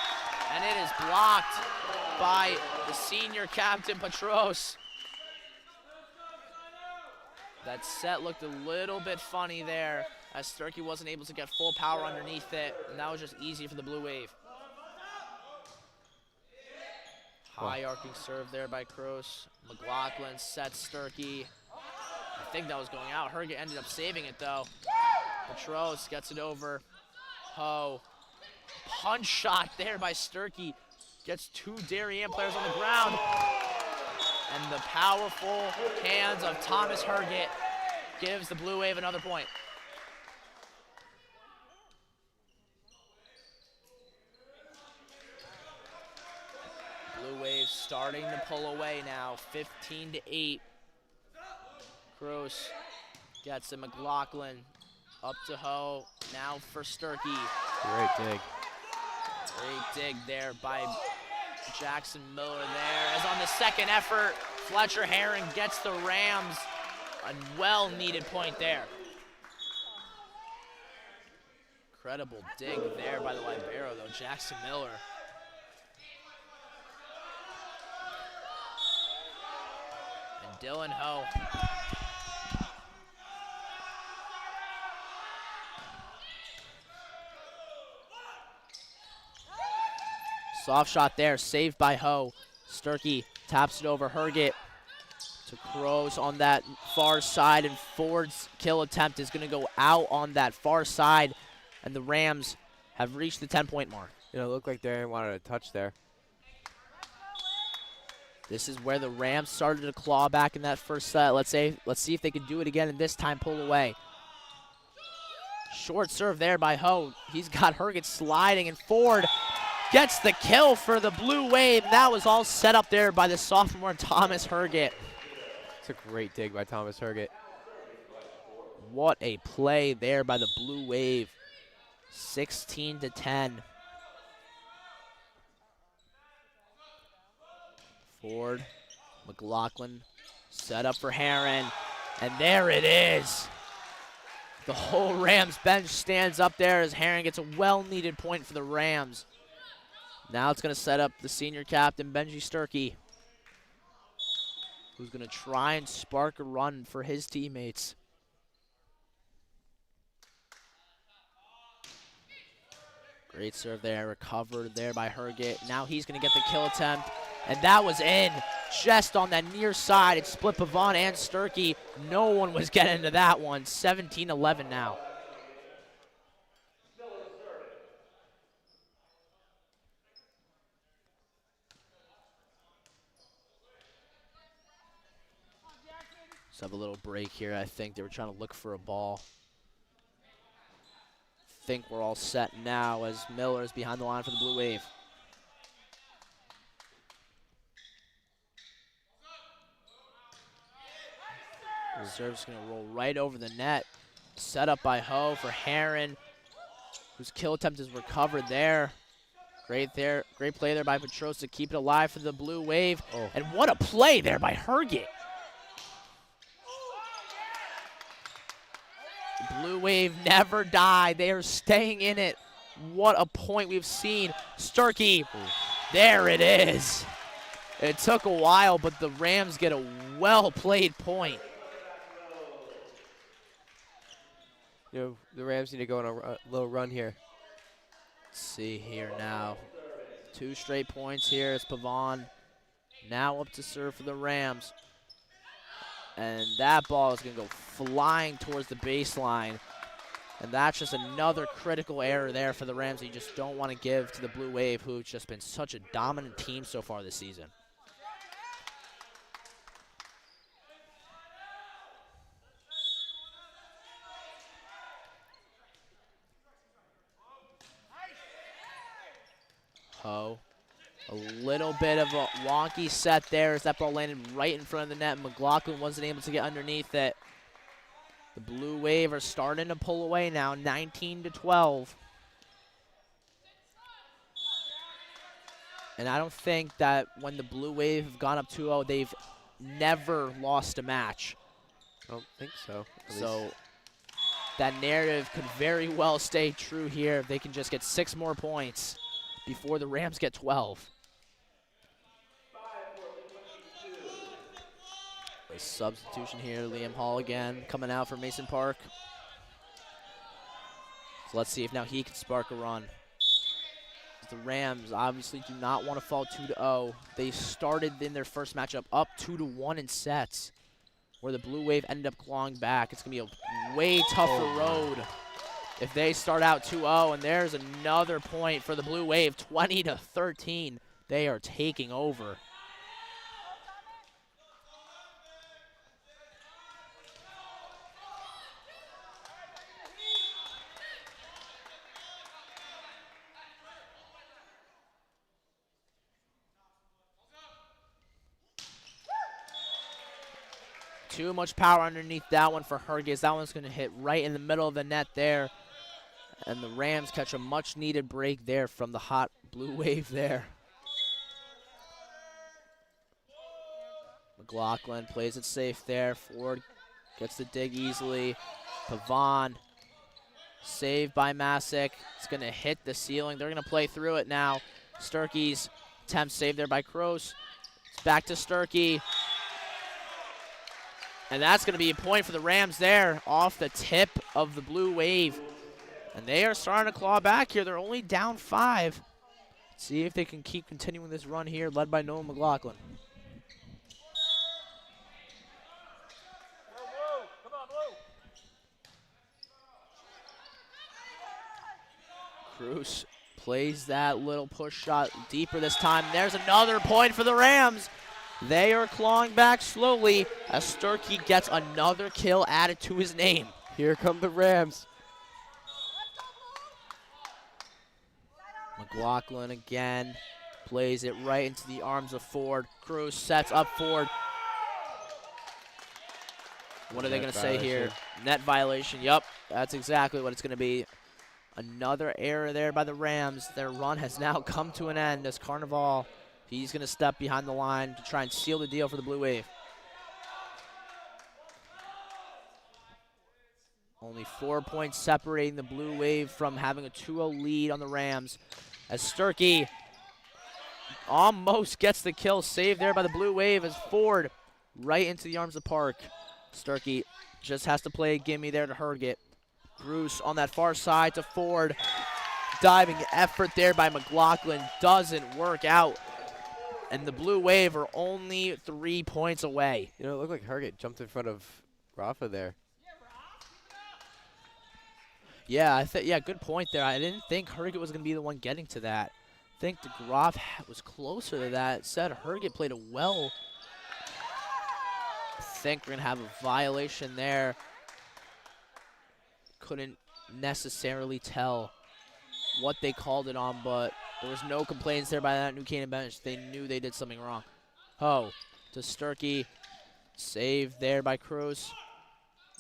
And it is blocked by the senior captain, Petros. That set looked a little bit funny there, as Sturkey wasn't able to get full power underneath it, and that was just easy for the Blue Wave. High arcing serve there by Kroos. McLaughlin sets Sturkey. think that was going out. Herget ended up saving it, though. Petros gets it over. Ho. Punch shot there by Sturkey. Gets 2 Darien players on the ground. And the powerful hands of Thomas Herget gives the Blue Wave another point. Blue Wave starting to pull away now, 15-8. Gross gets to McLaughlin, up to Ho, now for Sturkey. Great dig. Great dig there by Jackson Miller there. As on the second effort, Fletcher Herring gets the Rams a well-needed point there. Incredible dig there by the libero, though, Jackson Miller. And Dylan Ho. Soft shot there, saved by Ho. Sturkey taps it over Herget to Kroos on that far side, and Ford's kill attempt is going to go out on that far side, and the Rams have reached the 10-point mark. You know, it looked like Darien wanted a touch there. This is where the Rams started to claw back in that first set. Let's see if they can do it again, and this time pull away. Short serve there by Ho. He's got Herget sliding, and Ford gets the kill for the Blue Wave. That was all set up there by the sophomore Thomas Herget. It's a great dig by Thomas Herget. What a play there by the Blue Wave. 16-10. Ford, McLaughlin, set up for Herron, and there it is. The whole Rams bench stands up there as Herron gets a well-needed point for the Rams. Now it's going to set up the senior captain, Benji Sturkey, who's going to try and spark a run for his teammates. Great serve there, recovered there by Herget. Now he's going to get the kill attempt, and that was in just on that near side. It split Pavon and Sturkey. No one was getting into that one. 17-11 now. Let's have a little break here. I think they were trying to look for a ball. Think we're all set now as Miller is behind the line for the Blue Wave. The serve's going to roll right over the net. Set up by Ho for Herron, whose kill attempt is recovered there. Great play there by Petros to keep it alive for the Blue Wave. Oh. And what a play there by Herget. Blue Wave never die. They are staying in it. What a point we've seen. Sturkey, there it is. It took a while, but the Rams get a well-played point. You know, the Rams need to go on a little run here. Let's see here now. 2 straight points here as Pavon now up to serve for the Rams. And that ball is going to go flying towards the baseline. And that's just another critical error there for the Rams that you just don't want to give to the Blue Wave, who've just been such a dominant team so far this season. Ho. A little bit of a wonky set there as that ball landed right in front of the net. McLaughlin wasn't able to get underneath it. The Blue Wave are starting to pull away now, 19-12. And I don't think that when the Blue Wave have gone up 2-0, they've never lost a match. I don't think so. So that narrative could very well stay true here if they can just get 6 more points before the Rams get 12. A substitution here, Liam Hall again coming out for Mason Park. So let's see if now he can spark a run. The Rams obviously do not want to fall 2-0. They started in their first matchup up 2-1 in sets. where the Blue Wave ended up clawing back. It's going to be a way tougher road if they start out 2-0. And there's another point for the Blue Wave, 20-13. They are taking over. Too much power underneath that one for Herges. That one's going to hit right in the middle of the net there. And the Rams catch a much-needed break there from the hot Blue Wave there. McLaughlin plays it safe there. Ford gets the dig easily. Pavon, saved by Masick. It's going to hit the ceiling. They're going to play through it now. Sturkey's attempt saved there by Kroos. It's back to Sturkey. And that's going to be a point for the Rams there off the tip of the Blue Wave. And they are starting to claw back here. They're only down 5. See if they can keep continuing this run here, led by Noah McLaughlin. Cruz plays that little push shot deeper this time. There's another point for the Rams. They are clawing back slowly as Sturkey gets another kill added to his name. Here come the Rams. McLaughlin again plays it right into the arms of Ford. Cruz sets up Ford. What are they going to say here? Net violation. Yup, that's exactly what it's going to be. Another error there by the Rams. Their run has now come to an end as Carnival, he's going to step behind the line to try and seal the deal for the Blue Wave. Only 4 points separating the Blue Wave from having a 2-0 lead on the Rams. As Sturkey almost gets the kill, saved there by the Blue Wave as Ford right into the arms of Park. Sturkey just has to play a gimme there to Herget. Bruce on that far side to Ford. Diving effort there by McLaughlin doesn't work out. And the Blue Wave are only 3 points away. You know, it looked like Herget jumped in front of Rafa there. Yeah, good point there. I didn't think Herget was going to be the one getting to that. I think de Graaf was closer to that. Said Herget played it well. I think we're going to have a violation there. Couldn't necessarily tell what they called it on, but there was no complaints there by that New Canaan bench. They knew they did something wrong. Ho to Sturkey. Saved there by Cruz.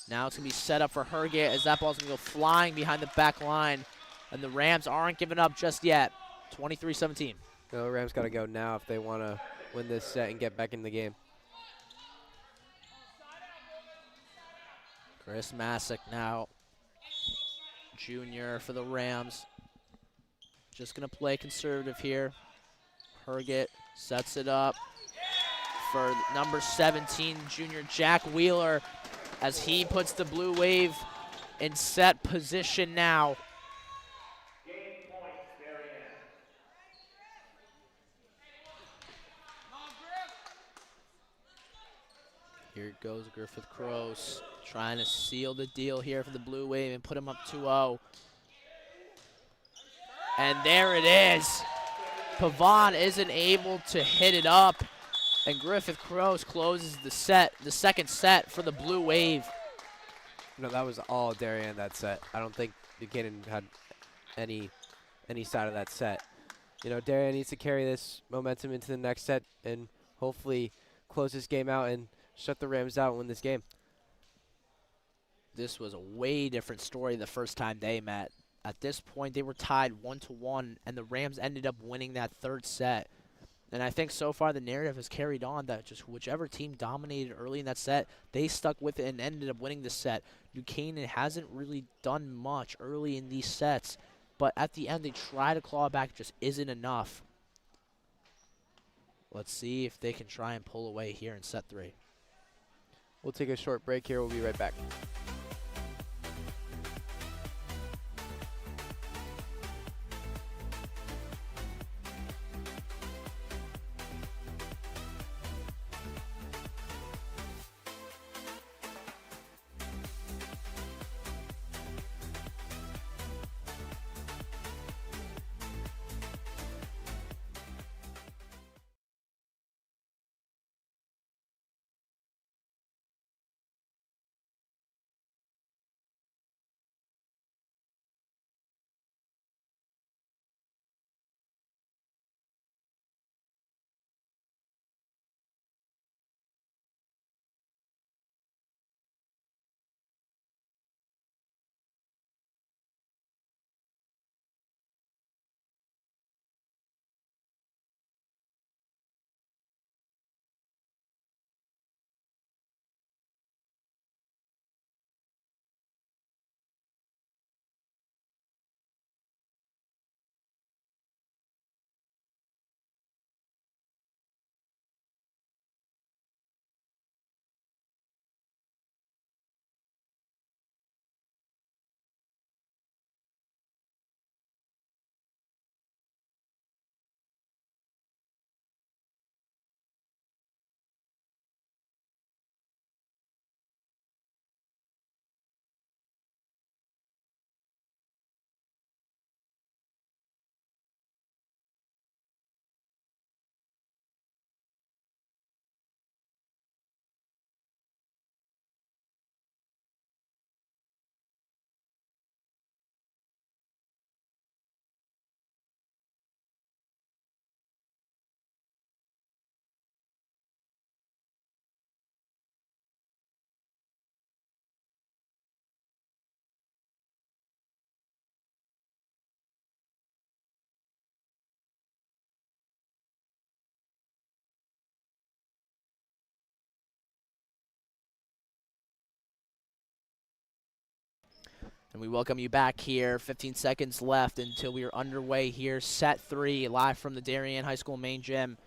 Now it's going to be set up for Herget as that ball's going to go flying behind the back line. And the Rams aren't giving up just yet. 23-17. No, the Rams got to go now if they want to win this set and get back in the game. Chris Masick now. Junior for the Rams. Just going to play conservative here. Herget sets it up for number 17, junior Jack Wheeler, as he puts the Blue Wave in set position now. Here goes Griffith Kroos, trying to seal the deal here for the Blue Wave and put him up 2-0. And there it is. Pavon isn't able to hit it up. And Griffith Kroos closes the second set for the Blue Wave. No, that was all Darien that set. I don't think Buchanan had any side of that set. You know, Darien needs to carry this momentum into the next set and hopefully close this game out and shut the Rams out and win this game. This was a way different story the first time they met. At this point, they were tied 1-1, and the Rams ended up winning that third set. And I think so far the narrative has carried on that just whichever team dominated early in that set, they stuck with it and ended up winning the set. Buchanan hasn't really done much early in these sets, but at the end they try to claw back, just isn't enough. Let's see if they can try and pull away here in set 3. We'll take a short break here. We'll be right back. And we welcome you back here. 15 seconds left until we are underway here. Set 3, live from the Darien High School main gym.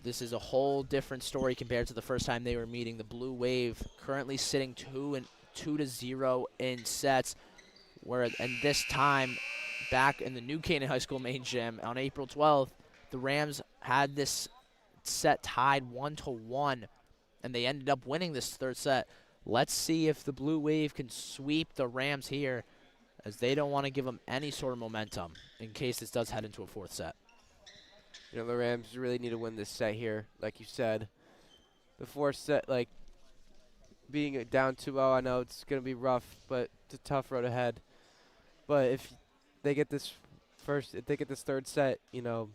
This is a whole different story compared to the first time they were meeting. The Blue Wave currently sitting 2-0 in sets. And this time, back in the New Canaan High School main gym on April 12th, the Rams had this set tied 1-1, and they ended up winning this third set. Let's see if the Blue Wave can sweep the Rams here, as they don't want to give them any sort of momentum in case this does head into a fourth set. You know, the Rams really need to win this set here, like you said. The fourth set, like, being down 2-0, I know it's going to be rough, but it's a tough road ahead. But if they get this third set, you know,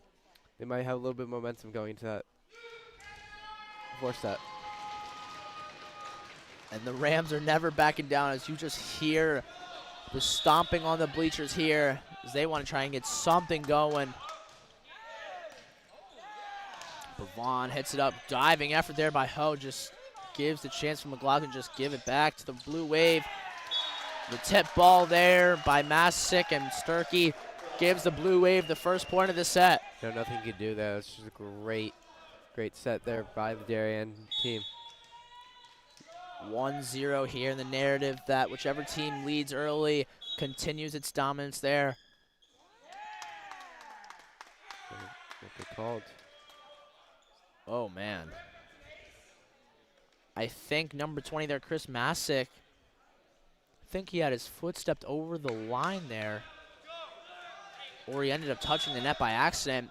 they might have a little bit of momentum going into that fourth set. And the Rams are never backing down, as you just hear the stomping on the bleachers here, as they want to try and get something going. Bravon hits it up, diving effort there by Ho, just gives the chance for McLaughlin, just give it back to the Blue Wave. The tip ball there by Masick, and Sturkey gives the Blue Wave the first point of the set. You know, nothing you can do there. It's just a great set there by the Darien team. 1-0 here in the narrative that whichever team leads early continues its dominance there. What they called? Oh, man. I think number 20 there, Chris Masick, I think he had his foot stepped over the line there, or he ended up touching the net by accident.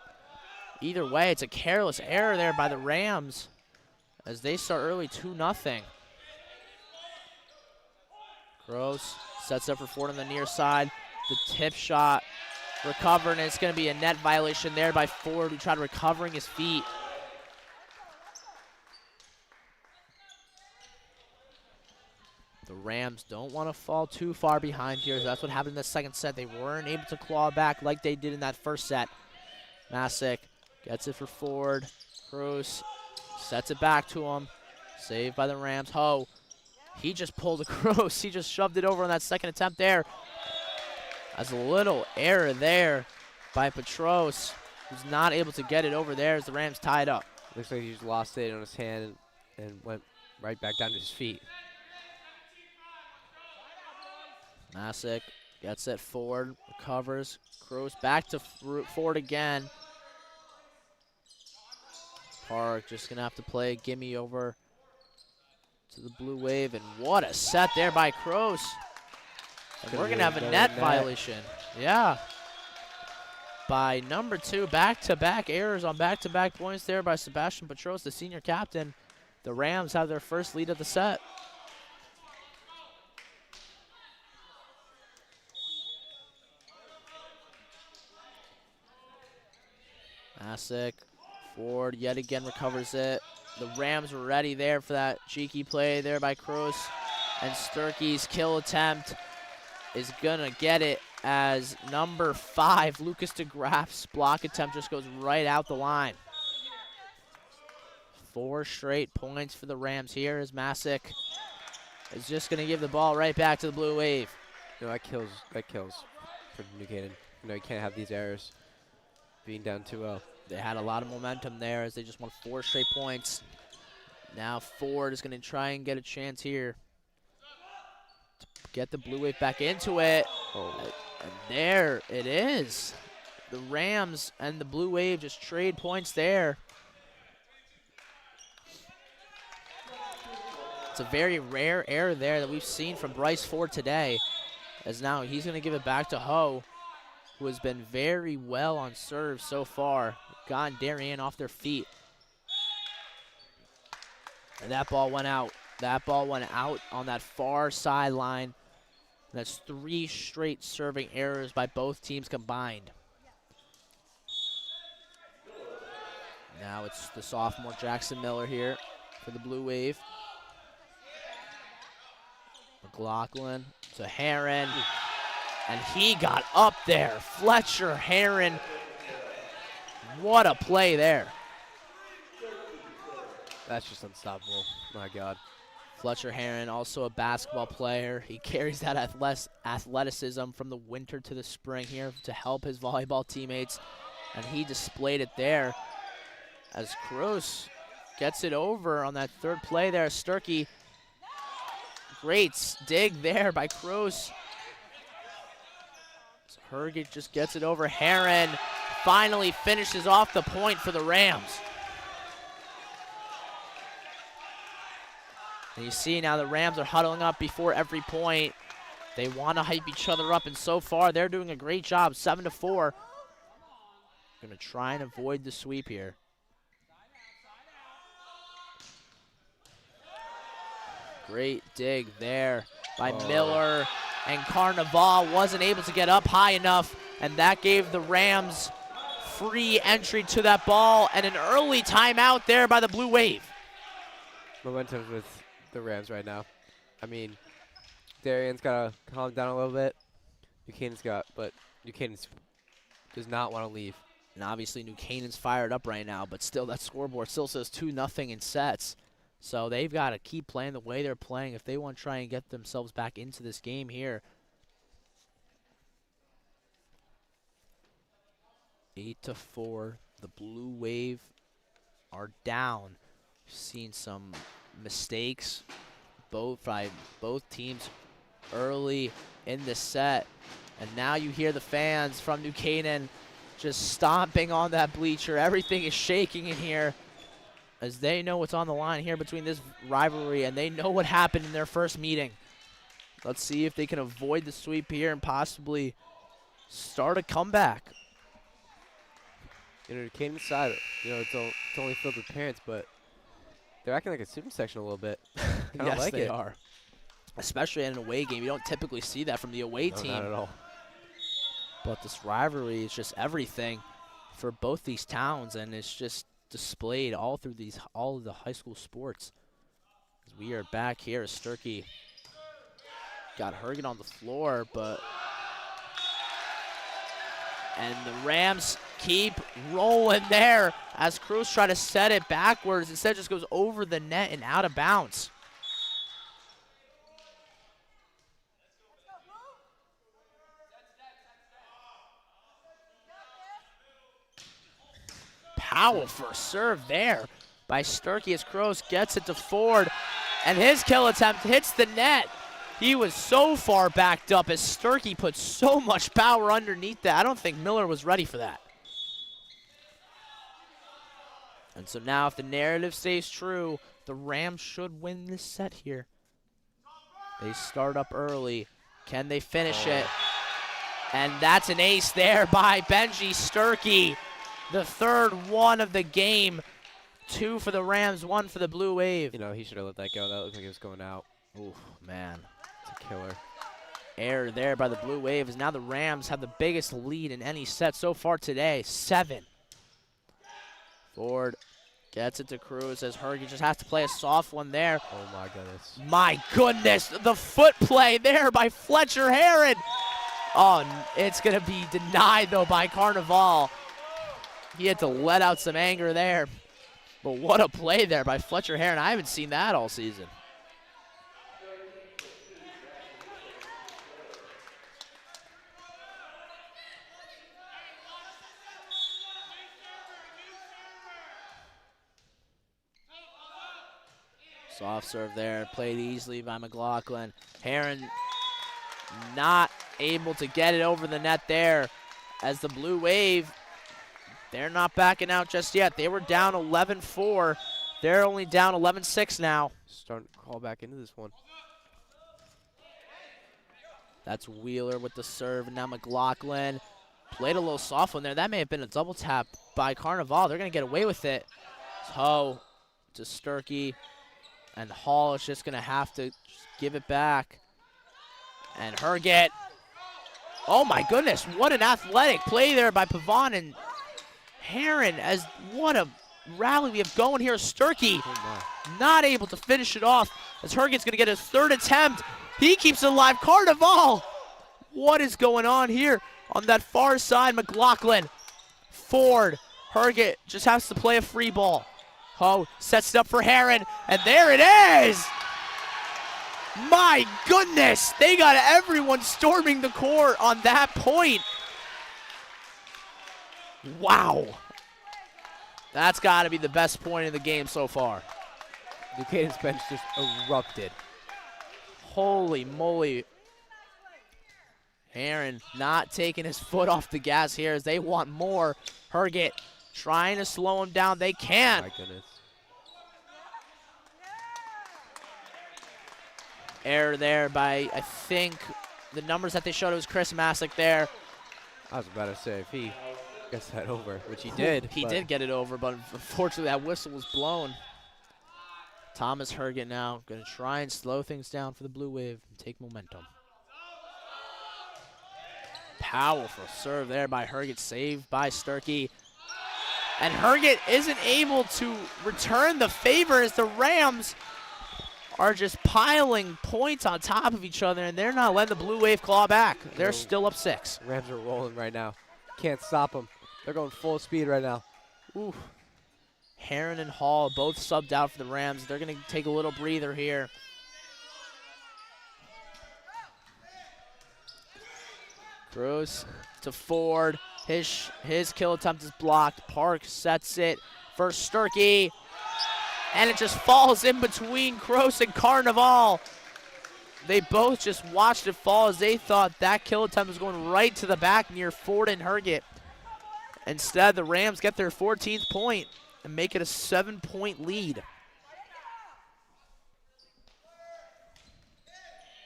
Either way, it's a careless error there by the Rams as they start early 2-0. Gross sets up for Ford on the near side. The tip shot recovered, and it's going to be a net violation there by Ford, who tried recovering his feet. The Rams don't want to fall too far behind here. That's what happened in the second set. They weren't able to claw back like they did in that first set. Masick gets it for Ford. Cruz sets it back to him. Saved by the Rams. Ho, he just pulled a Cruz. He just shoved it over on that second attempt there. That's a little error there by Petros, who's not able to get it over there as the Rams tied up. Looks like he just lost it on his hand and went right back down to his feet. Masick gets it forward, recovers, Cruz back to Ford again. Park just gonna have to play a gimme over to the Blue Wave, and what a set there by Cruz. And we're gonna have a net violation. Yeah. By number 2, back-to-back errors on back-to-back points there by Sebastian Petros, the senior captain. The Rams have their first lead of the set. Masick, Ford yet again recovers it. The Rams were ready there for that cheeky play there by Cruz. And Sturkey's kill attempt is gonna get it as number 5, Lucas DeGraff's block attempt just goes right out the line. 4 straight points for the Rams here as Masick is just gonna give the ball right back to the Blue Wave. You know, that kills for New Canaan. You know, you can't have these errors being down 2-0. They had a lot of momentum there as they just won 4 straight points. Now Ford is going to try and get a chance here to get the Blue Wave back into it. Oh. And there it is. The Rams and the Blue Wave just trade points there. It's a very rare error there that we've seen from Bryce Ford today, as now he's going to give it back to Ho, who has been very well on serve so far. Gotten Darien off their feet. And that ball went out. That ball went out on that far sideline. That's 3 straight serving errors by both teams combined. Now it's the sophomore Jackson Miller here for the Blue Wave. McLaughlin to Heron. And he got up there. Fletcher Heron. What a play there. That's just unstoppable. My God. Fletcher Heron, also a basketball player. He carries that athleticism from the winter to the spring here to help his volleyball teammates, and he displayed it there as Cruz gets it over on that third play there. Sturkey, great dig there by Cruz. So Herget just gets it over. Heron finally finishes off the point for the Rams. And you see now the Rams are huddling up before every point. They want to hype each other up, and so far they're doing a great job. 7-4. Going to try and avoid the sweep here. Great dig there by Miller, and Carnival wasn't able to get up high enough, and that gave the Rams free entry to that ball and an early timeout there by the Blue Wave. Momentum with the Rams right now. I mean, Darien's got to calm down a little bit. But New Canaan does not want to leave. And obviously New Canaan's fired up right now, but still that scoreboard still says 2-0 in sets. So they've got to keep playing the way they're playing if they want to try and get themselves back into this game here. 8-4. The Blue Wave are down. We've seen some mistakes by both teams early in the set. And now you hear the fans from New Canaan just stomping on that bleacher. Everything is shaking in here as they know what's on the line here between this rivalry, and they know what happened in their first meeting. Let's see if they can avoid the sweep here and possibly start a comeback. You know, New Canaan's side, it's only filled with parents, but they're acting like a student section a little bit. Yes, like they it. are. Especially in an away game. You don't typically see that from the away team. Not at all. But this rivalry is just everything for both these towns, and it's just displayed all through all of the high school sports. As we are back here as Sturkey got Hergen on the floor, and the Rams keep rolling there as Cruz try to set it backwards. Instead, just goes over the net and out of bounds. Powerful serve there by Sturkey as Cruz gets it to Ford, and his kill attempt hits the net. He was so far backed up as Sturkey put so much power underneath that. I don't think Miller was ready for that. And so now if the narrative stays true, the Rams should win this set here. They start up early. Can they finish it? And that's an ace there by Benji Sturkey. The third one of the game. 2 for the Rams, 1 for the Blue Wave. He should have let that go. That looked like it was going out. Ooh, man. It's a killer. Error there by the Blue Wave as now the Rams have the biggest lead in any set so far today, 7. Ford gets it to Cruz as Hergy just has to play a soft one there. Oh, my goodness. My goodness, the foot play there by Fletcher Heron. Oh, it's going to be denied, though, by Carnival. He had to let out some anger there. But what a play there by Fletcher Heron. I haven't seen that all season. Soft serve there, played easily by McLaughlin. Heron not able to get it over the net there as the Blue Wave, they're not backing out just yet. They were down 11-4. They're only down 11-6 now. Starting to crawl back into this one. That's Wheeler with the serve, and now McLaughlin played a little soft one there. That may have been a double tap by Carnival. They're going to get away with it. Ho to Sturkey, and Hall is just going to have to give it back. And Herget. Oh, my goodness. What an athletic play there by Pavon and Heron, as what a rally we have going here. Sturkey not able to finish it off as Herget's going to get his third attempt. He keeps it alive. Carnival, what is going on here on that far side? McLaughlin, Ford, Herget just has to play a free ball. Ho sets it up for Heron, and there it is. My goodness, they got everyone storming the court on that point. Wow. That's got to be the best point in the game so far. New Canaan's bench just erupted. Holy moly. Aaron not taking his foot off the gas here as they want more. Herget trying to slow him down. They can't. Oh my goodness. Error there by, I think, the numbers that they showed, it was Chris Masick there. I was about to say, if he gets that over, which he did. He did get it over, but unfortunately that whistle was blown. Thomas Herget now going to try and slow things down for the Blue Wave and take momentum. Powerful serve there by Herget, saved by Sturkey. And Herget isn't able to return the favor as the Rams are just piling points on top of each other, and they're not letting the Blue Wave claw back. They're still up 6. Rams are rolling right now. Can't stop them. They're going full speed right now. Ooh. Heron and Hall both subbed out for the Rams. They're going to take a little breather here. Cruz to Ford. His kill attempt is blocked. Park sets it for Sturkey. And it just falls in between Kroos and Carnival. They both just watched it fall as they thought that kill attempt was going right to the back near Ford and Herget. Instead, the Rams get their 14th point and make it a 7-point lead.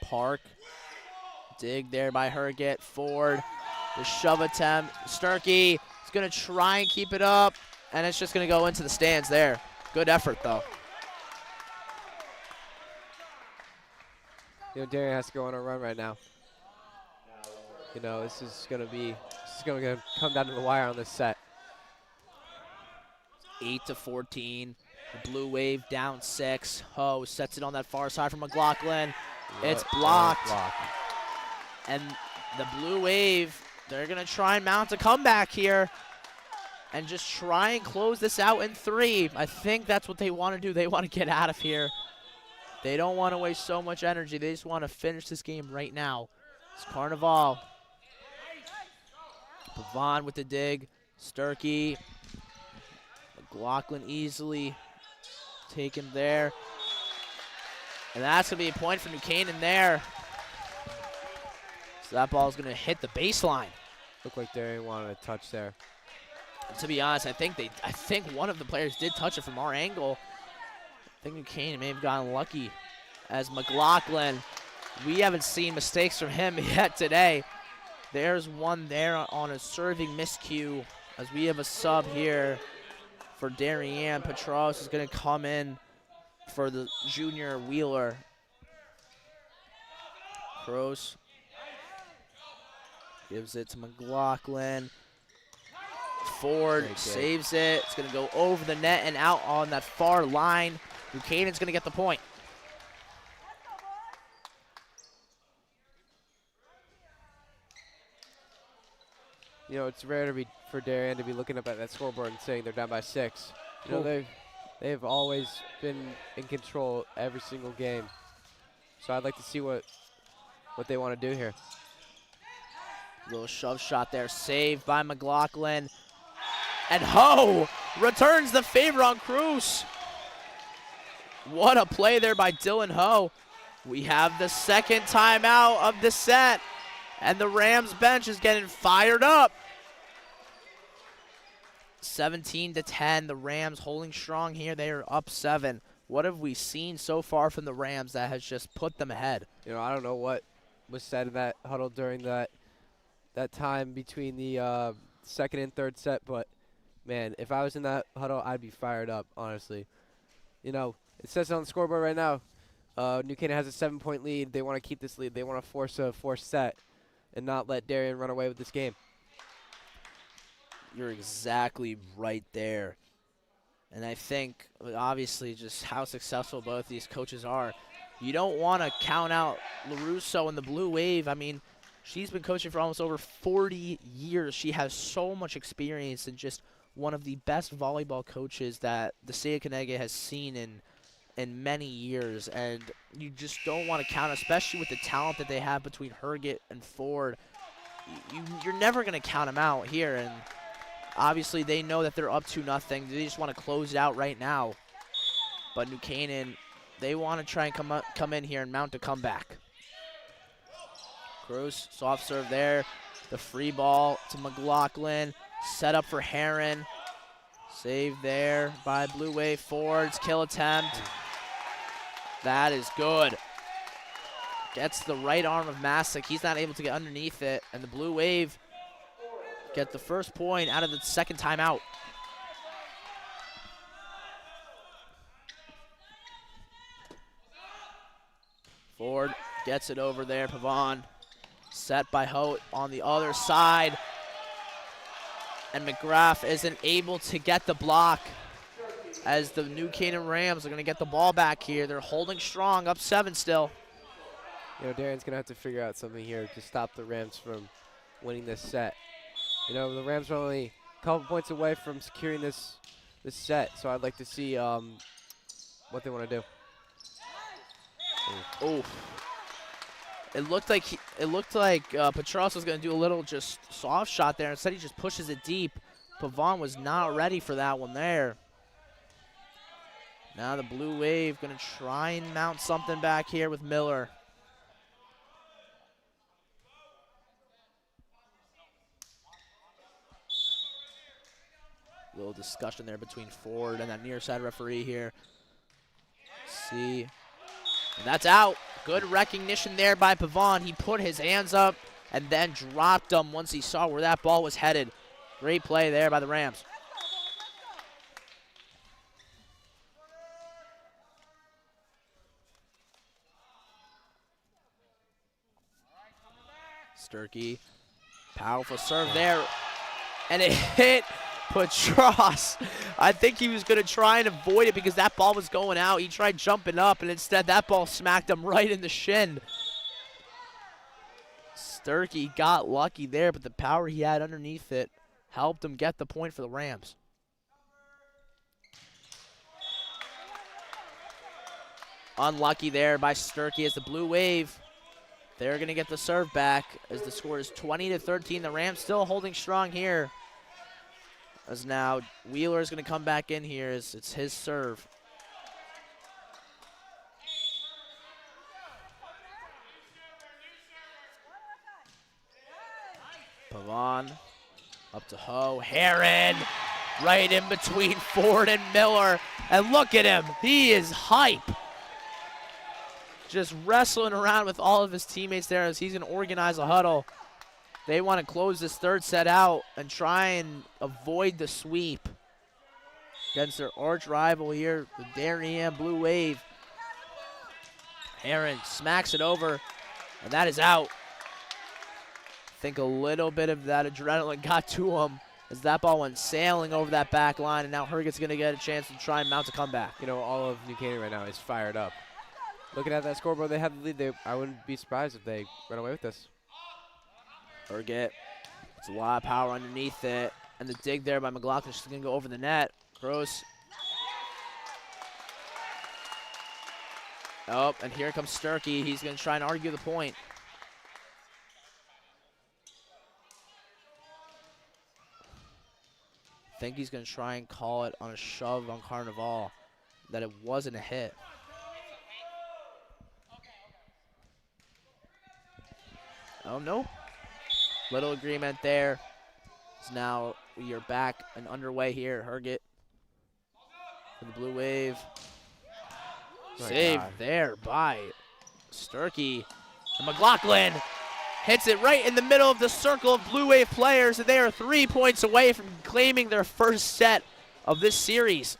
Park, dig there by Herget. Ford, the shove attempt. Sturkey is going to try and keep it up, and it's just going to go into the stands there. Good effort, though. You know, Darien has to go on a run right now. You know, this is going to come down to the wire on this set. 8-14. The Blue Wave down 6. Ho sets it on that far side from McLaughlin. It's blocked. And the Blue Wave, they're going to try and mount a comeback here and just try and close this out in 3. I think that's what they want to do. They want to get out of here. They don't want to waste so much energy. They just want to finish this game right now. It's Carnival. Pavon with the dig. Sturkey. McLaughlin easily taken there. And that's going to be a point for New Canaan there. So that ball is going to hit the baseline. Looked like Darien wanted a touch there. And to be honest, I think one of the players did touch it from our angle. I think New Canaan may have gotten lucky as McLaughlin. We haven't seen mistakes from him yet today. There's one there on a serving miscue as we have a sub here for Darien. Petros is going to come in for the junior Wheeler. Kroos gives it to McLaughlin. Ford saves it. It's going to go over the net and out on that far line. Buchanan's going to get the point. You know, it's rare for Darien to be looking up at that scoreboard and saying they're down by 6. You know, they've always been in control every single game. So I'd like to see what they want to do here. Little shove shot there, saved by McLaughlin. And Ho returns the favor on Cruz. What a play there by Dylan Ho. We have the second timeout of the set, and the Rams bench is getting fired up. 17-10, the Rams holding strong here. They are up 7. What have we seen so far from the Rams that has just put them ahead? You know, I don't know what was said in that huddle during that time between the second and third set, but man, if I was in that huddle, I'd be fired up, honestly. You know, it says it on the scoreboard right now. New Canaan has a 7-point lead. They want to keep this lead. They want to force a forced set and not let Darien run away with this game. You're exactly right there. And I think, obviously, just how successful both these coaches are. You don't want to count out LaRusso and the Blue Wave. I mean, she's been coaching for almost over 40 years. She has so much experience and just one of the best volleyball coaches that the state of Connecticut has seen in in many years, and you just don't want to count, especially with the talent that they have between Herget and Ford. You're never going to count them out here, and obviously they know that they're up 2-0. They just want to close it out right now. But New Canaan, they want to try and come in here and mount a comeback. Cruz, soft serve there. The free ball to McLaughlin. Set up for Heron. Save there by Blue Wave. Ford's kill attempt. That is good. Gets the right arm of Masick. He's not able to get underneath it. And the Blue Wave get the first point out of the second timeout. Ford gets it over there. Pavon set by Holt on the other side. And McGrath isn't able to get the block as the New Canaan Rams are going to get the ball back here. They're holding strong, up 7 still. You know, Darien's going to have to figure out something here to stop the Rams from winning this set. You know, the Rams are only a couple points away from securing this set, so I'd like to see what they want to do. Oh, it looked like Petros was going to do a little just soft shot there. Instead, he just pushes it deep. Pavon was not ready for that one there. Now the Blue Wave going to try and mount something back here with Miller. Little discussion there between Ford and that near side referee here. See. And that's out. Good recognition there by Pavon. He put his hands up and then dropped them once he saw where that ball was headed. Great play there by the Rams. Sturkey, powerful serve there. And it hit Petros. I think he was going to try and avoid it because that ball was going out. He tried jumping up, and instead that ball smacked him right in the shin. Sturkey got lucky there, but the power he had underneath it helped him get the point for the Rams. Unlucky there by Sturkey as the Blue Wave. They're going to get the serve back as the score is 20-13. The Rams still holding strong here. As now Wheeler is going to come back in here as it's his serve. Pavon up to Ho. Heron right in between Ford and Miller. And look at him. He is hype. Just wrestling around with all of his teammates there as he's going to organize a huddle. They want to close this third set out and try and avoid the sweep against their arch rival here, the Darien Blue Wave. Heron smacks it over, and that is out. I think a little bit of that adrenaline got to him as that ball went sailing over that back line, and now Herget's going to get a chance to try and mount a comeback. You know, all of New Canaan right now is fired up. Looking at that scoreboard, they have the lead. I wouldn't be surprised if they run away with this. Herget, it's a lot of power underneath it, and the dig there by McLaughlin is going to go over the net. Gross. Oh, and here comes Sturkey. He's going to try and argue the point. I think he's going to try and call it on a shove on Carnival, that it wasn't a hit. Oh, no. Little agreement there. So now we are back and underway here. Herget for the Blue Wave. Saved there by Sturkey. And McLaughlin hits it right in the middle of the circle of Blue Wave players, and they are 3 points away from claiming their first set of this series.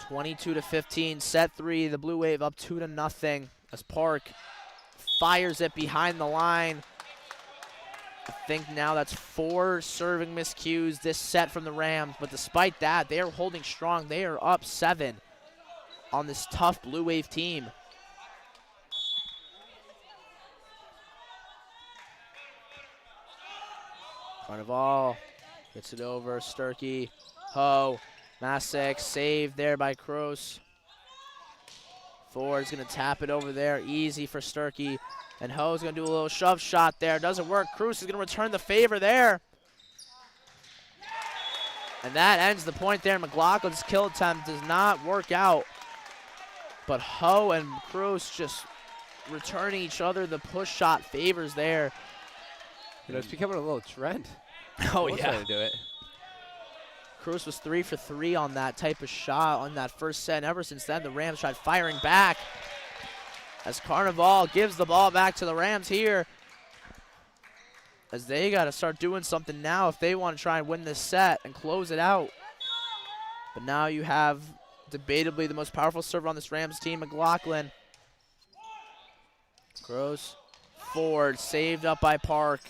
(22-15), set 3. The Blue Wave up 2-0 as Park fires it behind the line. I think now that's 4 serving miscues this set from the Rams, but despite that, they are holding strong. They are up 7 on this tough Blue Wave team. Carnival gets it over. Sturkey, Ho, Masek, saved there by Kroos. Ford's going to tap it over there. Easy for Sturkey. And Ho's going to do a little shove shot there. Doesn't work. Kroos is going to return the favor there. And that ends the point there. McLaughlin's kill attempt does not work out. But Ho and Kroos just returning each other the push shot favors there. You know, it's becoming a little trend. Oh, Both yeah. trying to do it. Kroos was 3 for 3 on that type of shot on that first set. And ever since then, the Rams tried firing back as Carnival gives the ball back to the Rams here, as they got to start doing something now if they want to try and win this set and close it out. But now you have debatably the most powerful server on this Rams team, McLaughlin. Kroos, Ford, saved up by Park.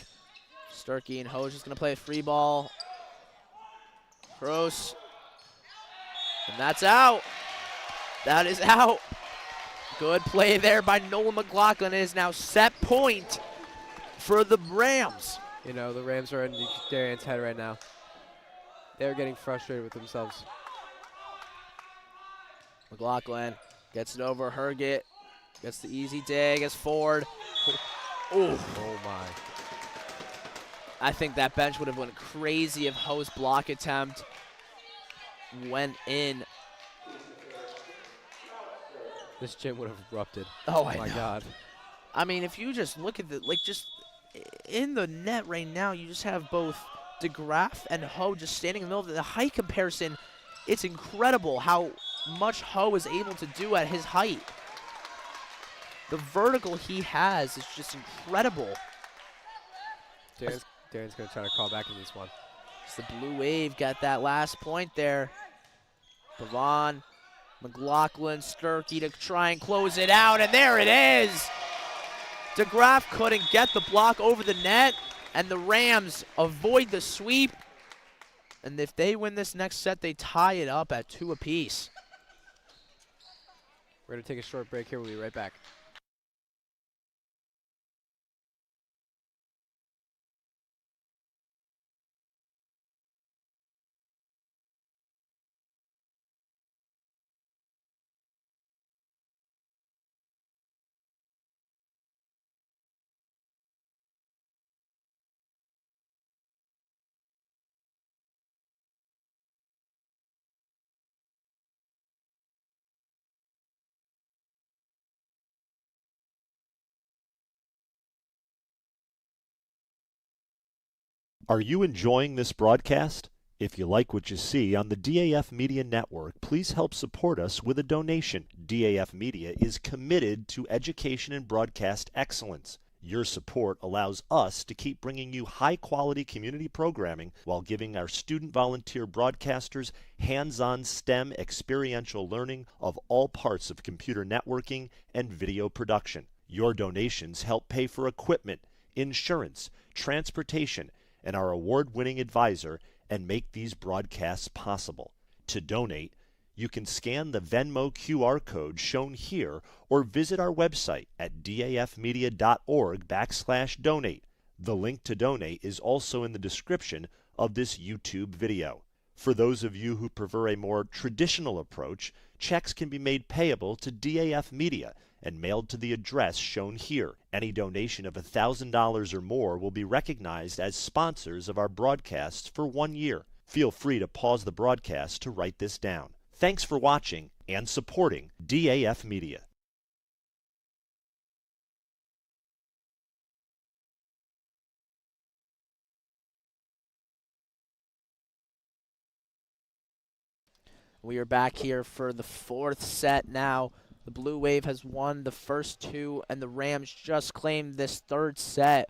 Sturkey and Ho just going to play a free ball. Kroos, and that's out. That is out. Good play there by Nolan McLaughlin. It is now set point for the Rams. You know, the Rams are in Darien's head right now. They're getting frustrated with themselves. McLaughlin gets it over. Herget gets the easy dig as Ford. Oh my. I think that bench would have went crazy if Ho's block attempt went in. This gym would have erupted. Oh, I my know. God. I mean, if you just look at the, just in the net right now, you just have both DeGraff and Ho just standing in the middle of the height comparison. It's incredible how much Ho is able to do at his height. The vertical he has is just incredible. Darien's going to try to call back in this one. It's the Blue Wave got that last point there. Pavon, McLaughlin, Sturkey to try and close it out, and there it is. DeGraff couldn't get the block over the net, and the Rams avoid the sweep. And if they win this next set, they tie it up at 2 apiece. We're going to take a short break here. We'll be right back. Are you enjoying this broadcast? If you like what you see on the DAF Media Network, please help support us with a donation. DAF Media is committed to education and broadcast excellence. Your support allows us to keep bringing you high-quality community programming while giving our student volunteer broadcasters hands-on STEM experiential learning of all parts of computer networking and video production. Your donations help pay for equipment, insurance, transportation, and our award-winning advisor, and make these broadcasts possible. To donate, you can scan the Venmo QR code shown here or visit our website at dafmedia.org/donate. The link to donate is also in the description of this YouTube video. For those of you who prefer a more traditional approach, checks can be made payable to DAF Media and mailed to the address shown here. Any donation of $1,000 or more will be recognized as sponsors of our broadcasts for 1 year. Feel free to pause the broadcast to write this down. Thanks for watching and supporting DAF Media. We are back here for the 4th set now. The Blue Wave has won the first 2, and the Rams just claimed this 3rd set.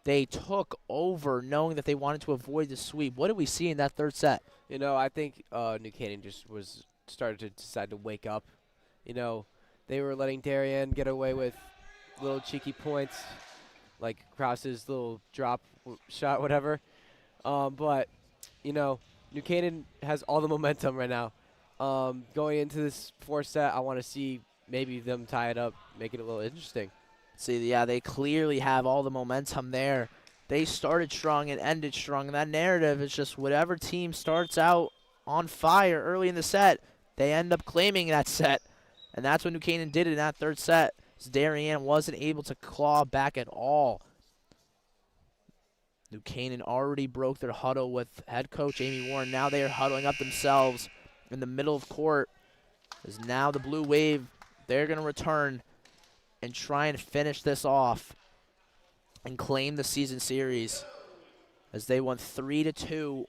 They took over knowing that they wanted to avoid the sweep. What did we see in that 3rd set? You know, I think New Canaan just started to decide to wake up. You know, they were letting Darien get away with little cheeky points, like Krause's little drop shot, whatever. But, you know, New Canaan has all the momentum right now. Going into this 4th set, I want to see maybe them tie it up, make it a little interesting. See, yeah, they clearly have all the momentum there. they started strong and ended strong. And that narrative is just whatever team starts out on fire early in the set, they end up claiming that set. And that's what New Canaan did in that third set. Darien wasn't able to claw back at all. New Canaan already broke their huddle with head coach Amy Warren. Now they are huddling up themselves in the middle of court. As now the Blue Wave, they're going to return and try and finish this off and claim the season series as they won 3-2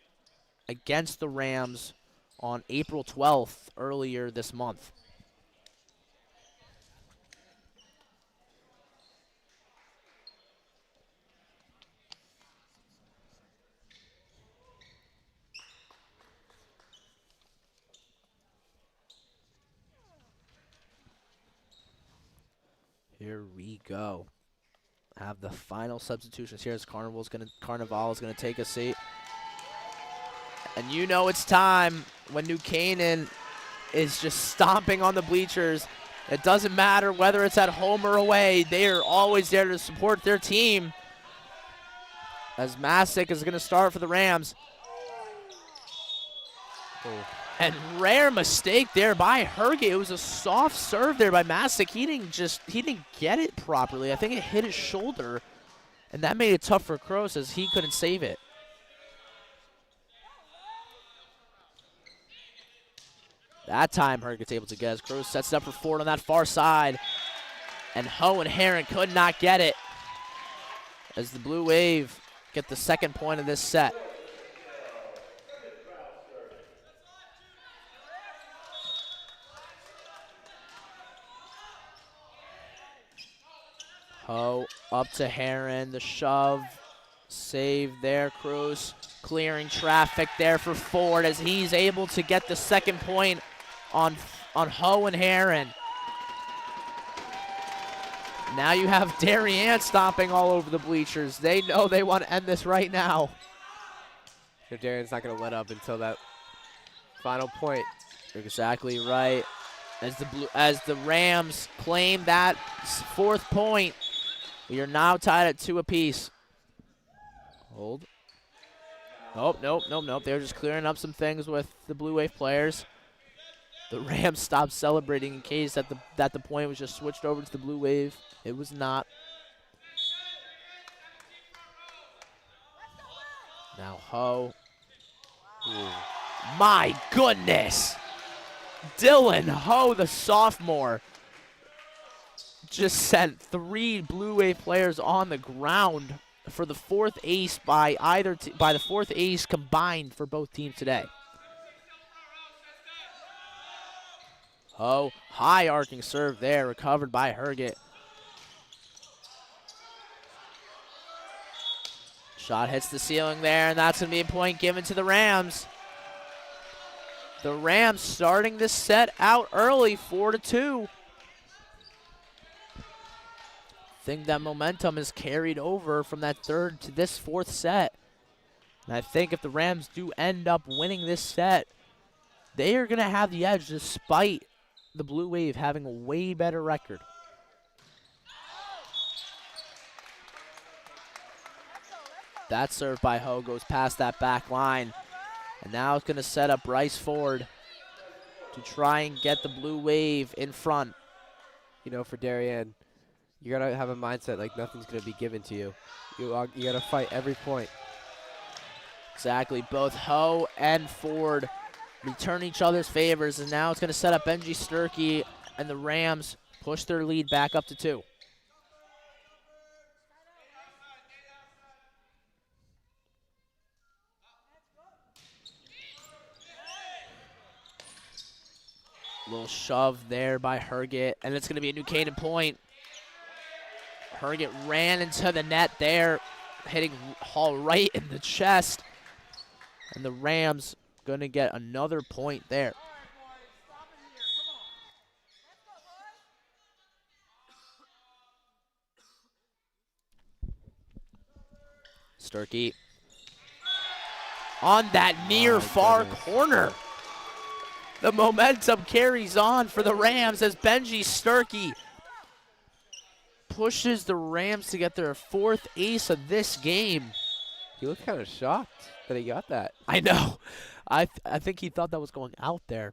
against the Rams on April 12th earlier this month. Here we go. Have the final substitutions here as Carnival is gonna take a seat. And you know it's time when New Canaan is just stomping on the bleachers. It doesn't matter whether it's at home or away. They are always there to support their team. As Masick is gonna start for the Rams. Oh. And rare mistake there by Herget. It was a soft serve there by Masick. He didn't get it properly. I think it hit his shoulder, and that made it tough for Kroos as he couldn't save it. That time Herget's able to get as Kroos sets it up for Ford on that far side. And Ho and Heron could not get it as the Blue Wave get the second point of this set. Ho up to Heron, the shove, save there, Cruz clearing traffic there for Ford as he's able to get the second point on Ho and Heron. Now you have Darien stomping all over the bleachers. They know they want to end this right now. Darien's not going to let up until that final point. Exactly right. As the Rams claim that fourth point, we are now tied at 2 apiece. Hold. Nope. They're just clearing up some things with the Blue Wave players. The Rams stopped celebrating in case that the point was just switched over to the Blue Wave. It was not. Now Ho. Ooh. My goodness. Dylan Ho, the sophomore, just sent 3 Blue Wave players on the ground for the fourth ace by the fourth ace combined for both teams today. Ho, high arcing serve there, recovered by Herget. Shot hits the ceiling there, and that's going to be a point given to the Rams. The Rams starting this set out early, 4-2. I think that momentum is carried over from that third to this fourth set. And I think if the Rams do end up winning this set, they are going to have the edge despite the Blue Wave having a way better record. That serve by Ho goes past that back line. And now it's going to set up Bryce Ford to try and get the Blue Wave in front. You know, for Darien, you got to have a mindset like nothing's going to be given to you. You got to fight every point. Exactly. Both Ho and Ford return each other's favors. And now it's going to set up Benji Sturkey, and the Rams push their lead back up to 2. Little shove there by Herget, and it's going to be a New Canaan point. Herget ran into the net there, hitting Hall right in the chest. And the Rams going to get another point there. Sturkey on that near far corner. The momentum carries on for the Rams as Benji Sturkey pushes the Rams to get their 4th ace of this game. He looked kind of shocked that he got that. I know. I think he thought that was going out there.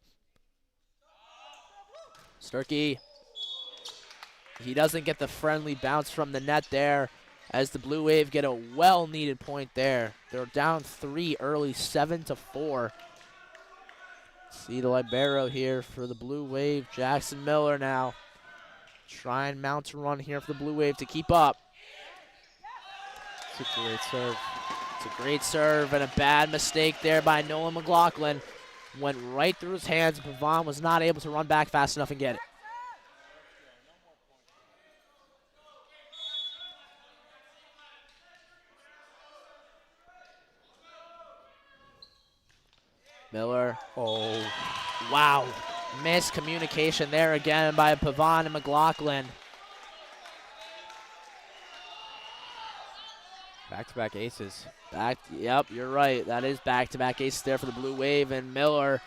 Sturkey. He doesn't get the friendly bounce from the net there as the Blue Wave get a well-needed point there. They're down 3 early, 7-4. See the libero here for the Blue Wave. Jackson Miller now. Try and mount a run here for the Blue Wave to keep up. It's a great serve. It's a great serve and a bad mistake there by Nolan McLaughlin. Went right through his hands. Pavon was not able to run back fast enough and get it. Miller. Oh, wow. Miscommunication there again by Pavon and McLaughlin. Back-to-back aces. Yep, you're right. That is back-to-back aces there for the Blue Wave. And Miller,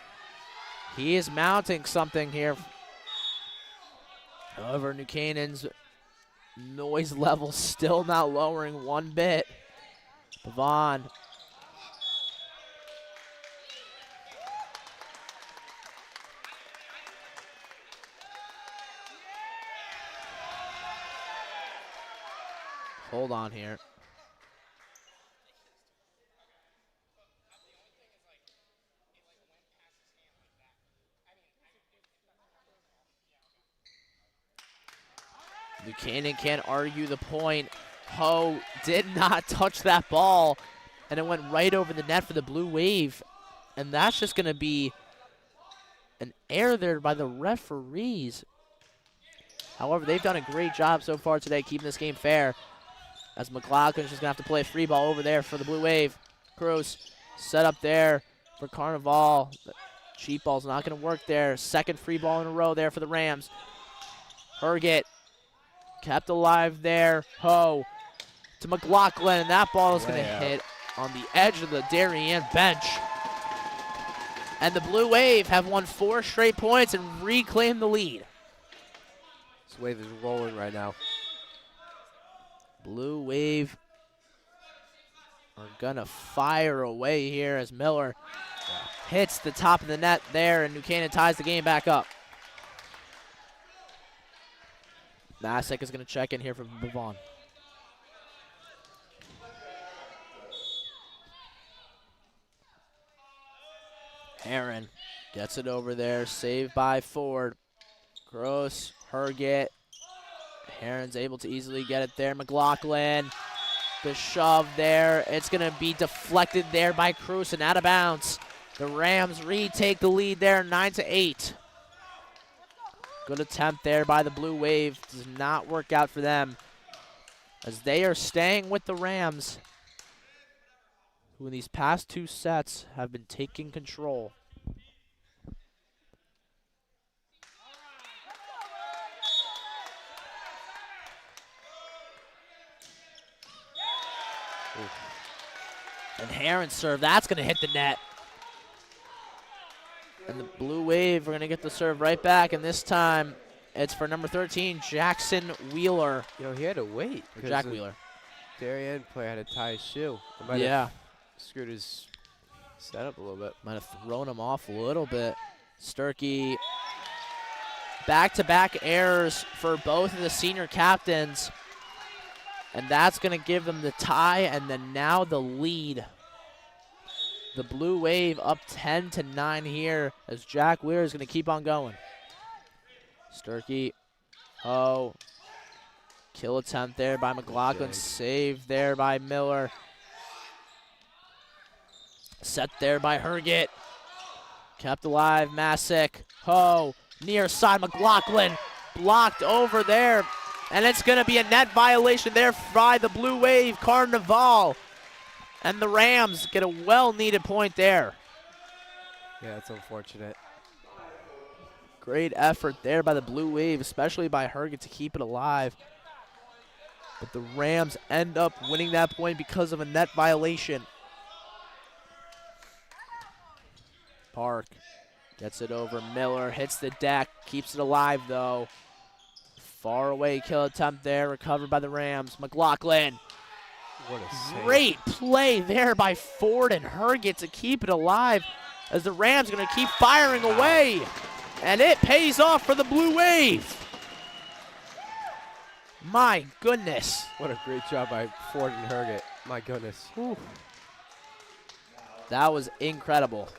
he is mounting something here. However, New Canaan's noise level still not lowering one bit. Pavon. Hold on here. Buchanan can't argue the point. Ho did not touch that ball, and it went right over the net for the Blue Wave. And that's just going to be an error there by the referees. However, they've done a great job so far today keeping this game fair. As McLaughlin's just going to have to play a free ball over there for the Blue Wave. Cruz set up there for Carnival. The cheap ball's not going to work there. Second free ball in a row there for the Rams. Herget kept alive there. Ho to McLaughlin, and that ball is going to hit on the edge of the Darien bench. And the Blue Wave have won 4 straight points and reclaimed the lead. This wave is rolling right now. Blue Wave are gonna fire away here as Miller hits the top of the net there, and New Canaan ties the game back up. Masek is gonna check in here for Pavon. Heron gets it over there, saved by Ford. Gross, Herget. Heron's able to easily get it there. McLaughlin, the shove there. It's going to be deflected there by Cruz and out of bounds. The Rams retake the lead there, 9-8. Good attempt there by the Blue Wave. Does not work out for them as they are staying with the Rams, who in these past 2 sets have been taking control. And Heron's serve, that's going to hit the net. And the Blue Wave are going to get the serve right back, and this time it's for number 13, Jackson Wheeler. You know, he had to wait. Or Jack Wheeler. Darien player had to tie his shoe. It might have screwed his setup a little bit. Might have thrown him off a little bit. Sturkey, back-to-back errors for both of the senior captains. And that's going to give them the tie and then now the lead. The Blue Wave up 10-9 here as Jack Weir is going to keep on going. Sturkey, kill attempt there by McLaughlin, saved there by Miller. Set there by Herget. Kept alive, Masek. Near side, McLaughlin blocked over there. And it's going to be a net violation there by the Blue Wave, Carnival. And the Rams get a well-needed point there. Yeah, that's unfortunate. Great effort there by the Blue Wave, especially by Herget to keep it alive. But the Rams end up winning that point because of a net violation. Park gets it over. Miller hits the deck, keeps it alive though. Far away kill attempt there, recovered by the Rams. McLaughlin. What a save. Great play there by Ford and Herget to keep it alive as the Rams are going to keep firing away. And it pays off for the Blue Wave. My goodness. What a great job by Ford and Herget. My goodness. Whew. That was incredible.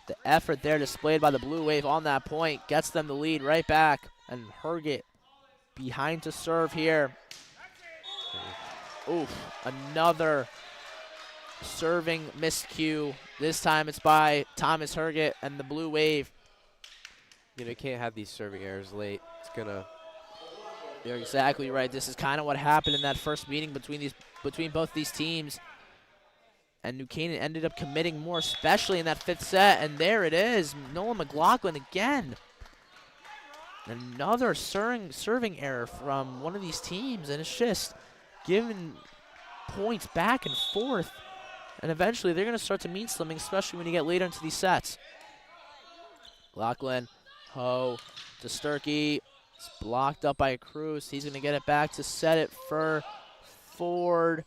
The effort there displayed by the Blue Wave on that point gets them the lead right back. And Herget behind to serve here. Oof, another serving miscue. This time it's by Thomas Herget and the Blue Wave. You know, you can't have these serving errors late. It's gonna. You're exactly right. This is kind of what happened in that first meeting between both these teams. And New Canaan ended up committing more, especially in that 5th set. And there it is, Nolan McLaughlin again. Another serving error from one of these teams, and it's just giving points back and forth. And eventually they're going to start to mean slimming, especially when you get later into these sets. McLaughlin, Ho to Sturkey. It's blocked up by Cruz. He's going to get it back to set it for Ford.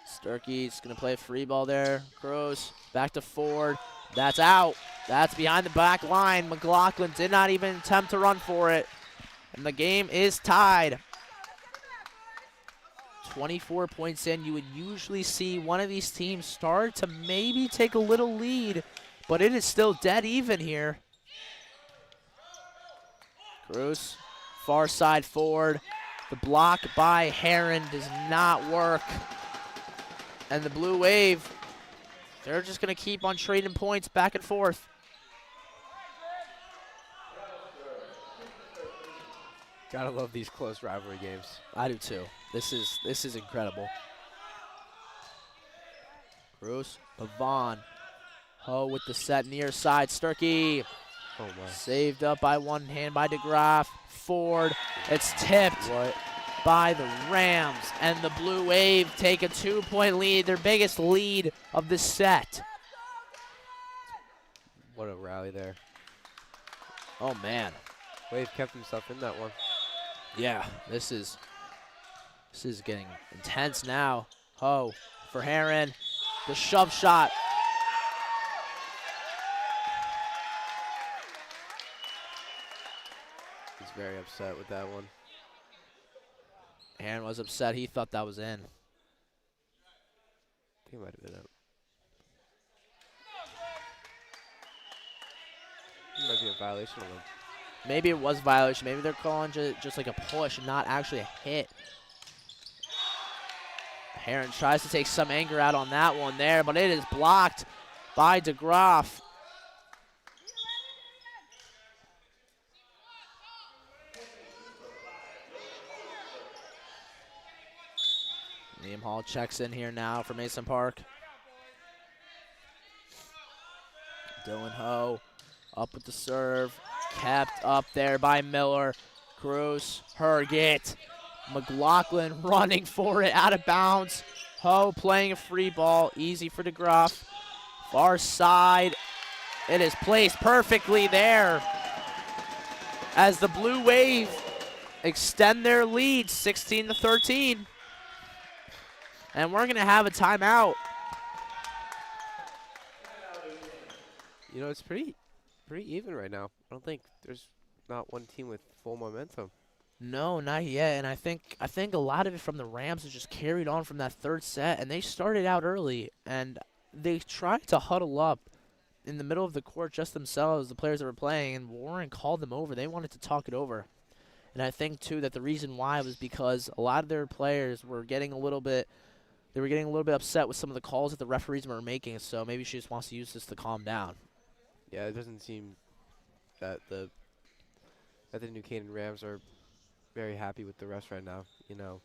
Sturkey's going to play a free ball there. Cruz back to Ford. That's out. That's behind the back line. McLaughlin did not even attempt to run for it. And the game is tied. 24 points in. You would usually see one of these teams start to maybe take a little lead, but it is still dead even here. Cruz, far side forward. The block by Heron does not work. And the Blue Wave, they're just going to keep on trading points back and forth. Gotta love these close rivalry games. I do too. This is incredible. Cruz, Pavon. Ho with the set near side. Sturkey. Oh my. Saved up by one hand by DeGraff. Ford. It's tipped by the Rams. And the Blue Wave take a 2-point lead. Their biggest lead of the set. What a rally there. Oh, man. Wave kept himself in that one. Yeah, this is getting intense now. Ho for Heron. The shove shot. He's very upset with that one. Heron was upset. He thought that was in. I think it might have been out. It might be a violation of him. Maybe it was violation. Maybe they're calling just like a push and not actually a hit. Heron tries to take some anger out on that one there, but it is blocked by DeGraff. Liam Hall checks in here now for Mason Park. Dylan Ho up with the serve. Kept up there by Miller. Cruz, Herget. McLaughlin running for it, out of bounds. Ho playing a free ball, easy for DeGraff. Far side, it is placed perfectly there as the Blue Wave extend their lead 16-13. And we're gonna have a timeout. You know, it's pretty even right now. I don't think there's not one team with full momentum. No, not yet. And I think a lot of it from the Rams is just carried on from that 3rd set. And they started out early, and they tried to huddle up in the middle of the court just themselves, the players that were playing, and Warren called them over. They wanted to talk it over. And I think, too, that the reason why was because a lot of their players were getting a little bit upset with some of the calls that the referees were making. So maybe she just wants to use this to calm down. Yeah, it doesn't seem that the New Canaan Rams are very happy with the refs right now. You know,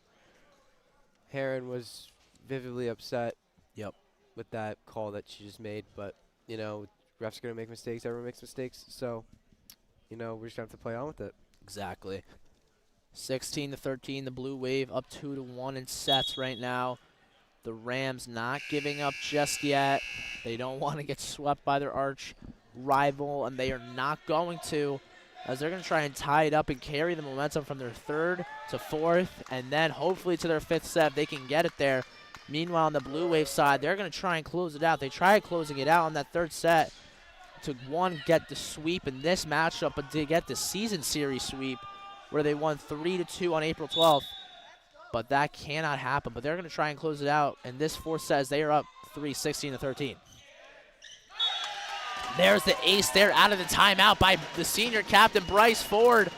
Heron was vividly upset. Yep. With that call that she just made, but you know, refs are gonna make mistakes. Everyone makes mistakes, so you know we're just gonna have to play on with it. Exactly. 16-13, the Blue Wave up 2-1 in sets right now. The Rams not giving up just yet. They don't want to get swept by their arch rival, and they are not going to. as they're going to try and tie it up and carry the momentum from their third to fourth, and then hopefully to their fifth set if they can get it there. Meanwhile, on the Blue Wave side, they're going to try and close it out. They tried closing it out on that third set to, one, get the sweep in this matchup, but to get the season series sweep where they won 3-2 on April 12th. But that cannot happen. But they're going to try and close it out in this fourth set as they are up 16-13. There's the ace there out of the timeout by the senior captain, Bryce Ford.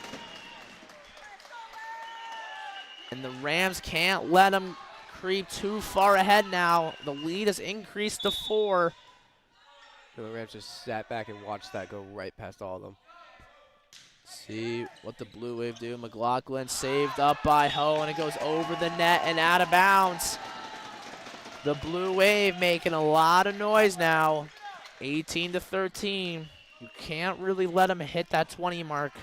And the Rams can't let them creep too far ahead now. The lead has increased to 4. The Rams just sat back and watched that go right past all of them. See what the Blue Wave do. McLaughlin saved up by Ho, and it goes over the net and out of bounds. The Blue Wave making a lot of noise now. 18-13. You can't really let them hit that 20 mark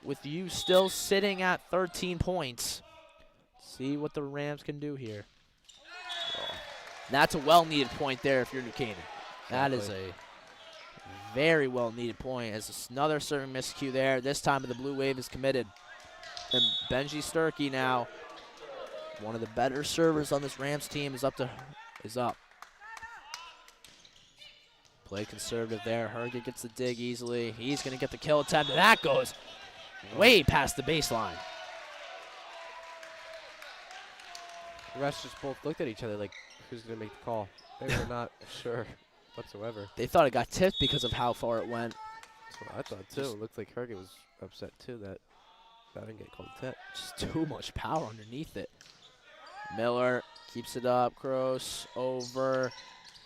with you still sitting at 13 points. See what the Rams can do here. That's a well-needed point there if you're New Canaan. That is a very well-needed point. As another serving miscue there. This time the Blue Wave is committed. And Benji Sturkey now, one of the better servers on this Rams team, is up. Play conservative there. Herget gets the dig easily. He's going to get the kill attempt. And that goes way past the baseline. The refs just both looked at each other like, who's going to make the call? They were not sure whatsoever. They thought it got tipped because of how far it went. That's what I thought, too. It looked like Herget was upset, too, that didn't get called tip. Just too much power underneath it. Miller keeps it up. Gross over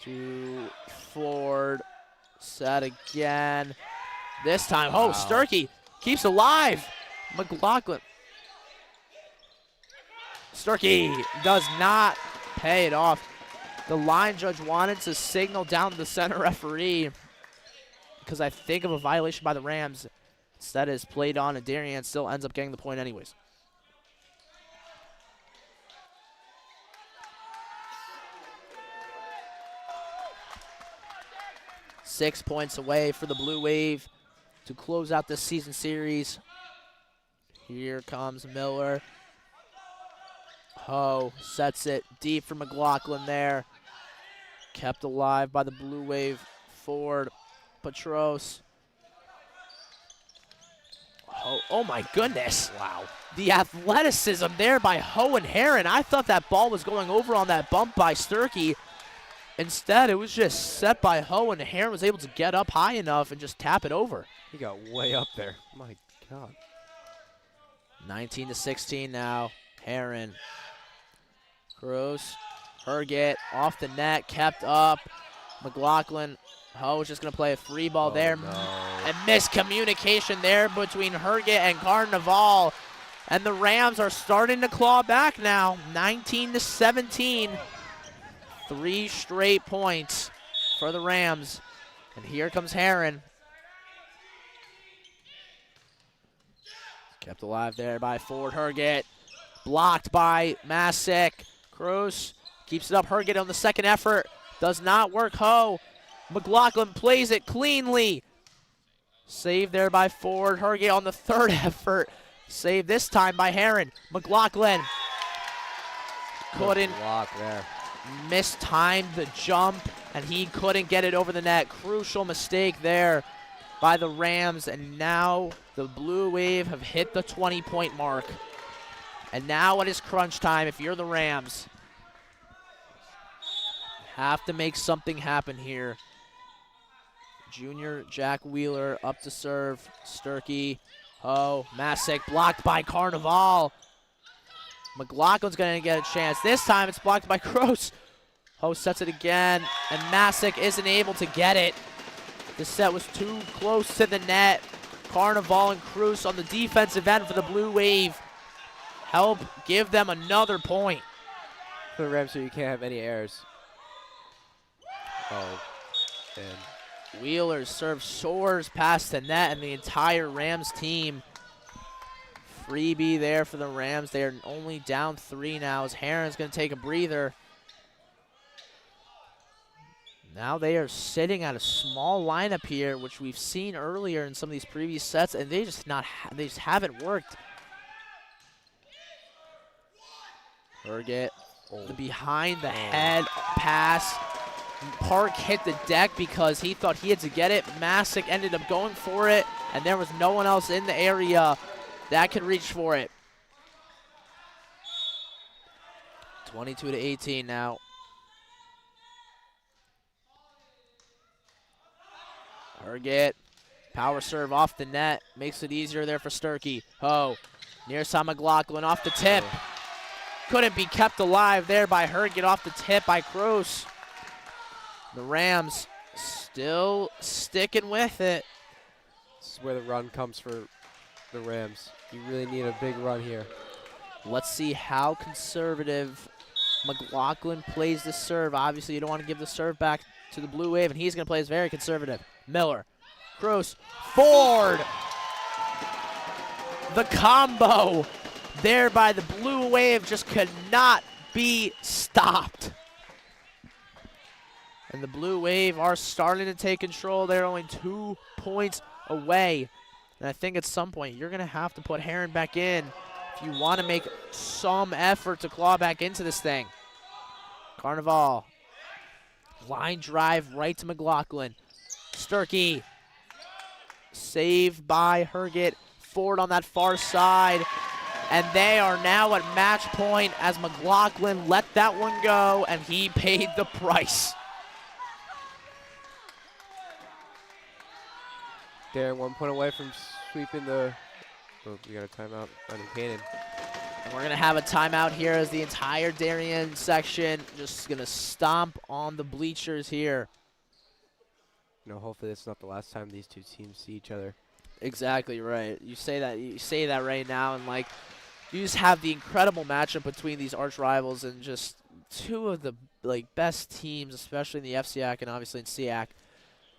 to Ford. Set again. This time, wow. Sturkey keeps alive. McLaughlin. Sturkey does not pay it off. The line judge wanted to signal down to the center referee because I think of a violation by the Rams. Instead is played on, and Darien still ends up getting the point anyways. Six points away for the Blue Wave to close out this season series. Here comes Miller. Ho sets it deep for McLaughlin there. Kept alive by the Blue Wave. Ford, Petros. Oh my goodness. Wow. The athleticism there by Ho and Heron. I thought that ball was going over on that bump by Sturkey. Instead, it was just set by Ho, and Heron was able to get up high enough and just tap it over. He got way up there. My God. 19-16 now. Heron. Gross. Herget off the net, kept up. McLaughlin. Ho is just going to play a free ball there. No. And miscommunication there between Herget and Carnival. And the Rams are starting to claw back now. 19-17. 3 straight points for the Rams. And here comes Heron. Kept alive there by Ford. Herget. Blocked by Masick. Cruz keeps it up. Herget on the second effort. Does not work. Ho. McLaughlin plays it cleanly. Saved there by Ford. Herget on the third effort. Saved this time by Heron. McLaughlin couldn't. Block there. Mistimed the jump, and he couldn't get it over the net. Crucial mistake there by the Rams, and now the Blue Wave have hit the 20-point mark. And now it is crunch time if you're the Rams. Have to make something happen here. Junior Jack Wheeler up to serve. Sturkey. Oh, Masick blocked by Carnival. McLaughlin's going to get a chance. This time it's blocked by Gross. Ho sets it again, and Masick isn't able to get it. The set was too close to the net. Carnival and Cruz on the defensive end for the Blue Wave. Help give them another point. For the Rams, so you can't have any errors. Oh, and Wheeler's serve soars past the net, and the entire Rams team. Freebie there for the Rams. They are only down 3 now as Heron's going to take a breather. Now they are sitting at a small lineup here, which we've seen earlier in some of these previous sets, and they just they just haven't worked. Herget, the behind the head pass. Park hit the deck because he thought he had to get it. Masick ended up going for it, and there was no one else in the area that could reach for it. 22-18 now. Herget, power serve off the net, makes it easier there for Sturkey. Oh, near side McLaughlin off the tip. Couldn't be kept alive there by Herget off the tip by Gross. The Rams still sticking with it. This is where the run comes for the Rams. You really need a big run here. Let's see how conservative McLaughlin plays the serve. Obviously, you don't want to give the serve back to the Blue Wave, and he's going to play as very conservative. Miller, Gross, Ford. The combo there by the Blue Wave just could not be stopped. And the Blue Wave are starting to take control. They're only 2 points away. And I think at some point you're going to have to put Heron back in if you want to make some effort to claw back into this thing. Carnival. Line drive right to McLaughlin. Sturkey. Saved by Herget. Ford on that far side. And they are now at match point as McLaughlin let that one go, and he paid the price. Darien 1 point away from sweeping the. Oh, we got a timeout on Canaan. And we're going to have a timeout here as the entire Darien section just going to stomp on the bleachers here. You know, hopefully it's not the last time these two teams see each other. Exactly right. You say that right now, and like you just have the incredible matchup between these arch rivals and just two of the best teams, especially in the FCAC and obviously in SEAC.